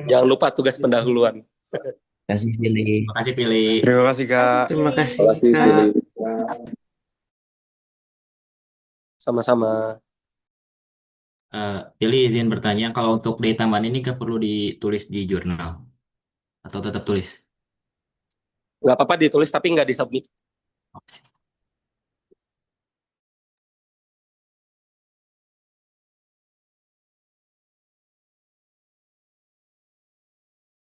Jangan lupa tugas pendahuluan. Terima kasih, Vili. Makasih pilih. Terima kasih, Kak. Terima kasih, Terima kasih. Kak. Sama-sama. Pilih izin bertanya, kalau untuk di tambahan ini nggak perlu ditulis di jurnal atau tetap tulis? Nggak apa-apa ditulis tapi nggak disubmit. Oh, sip.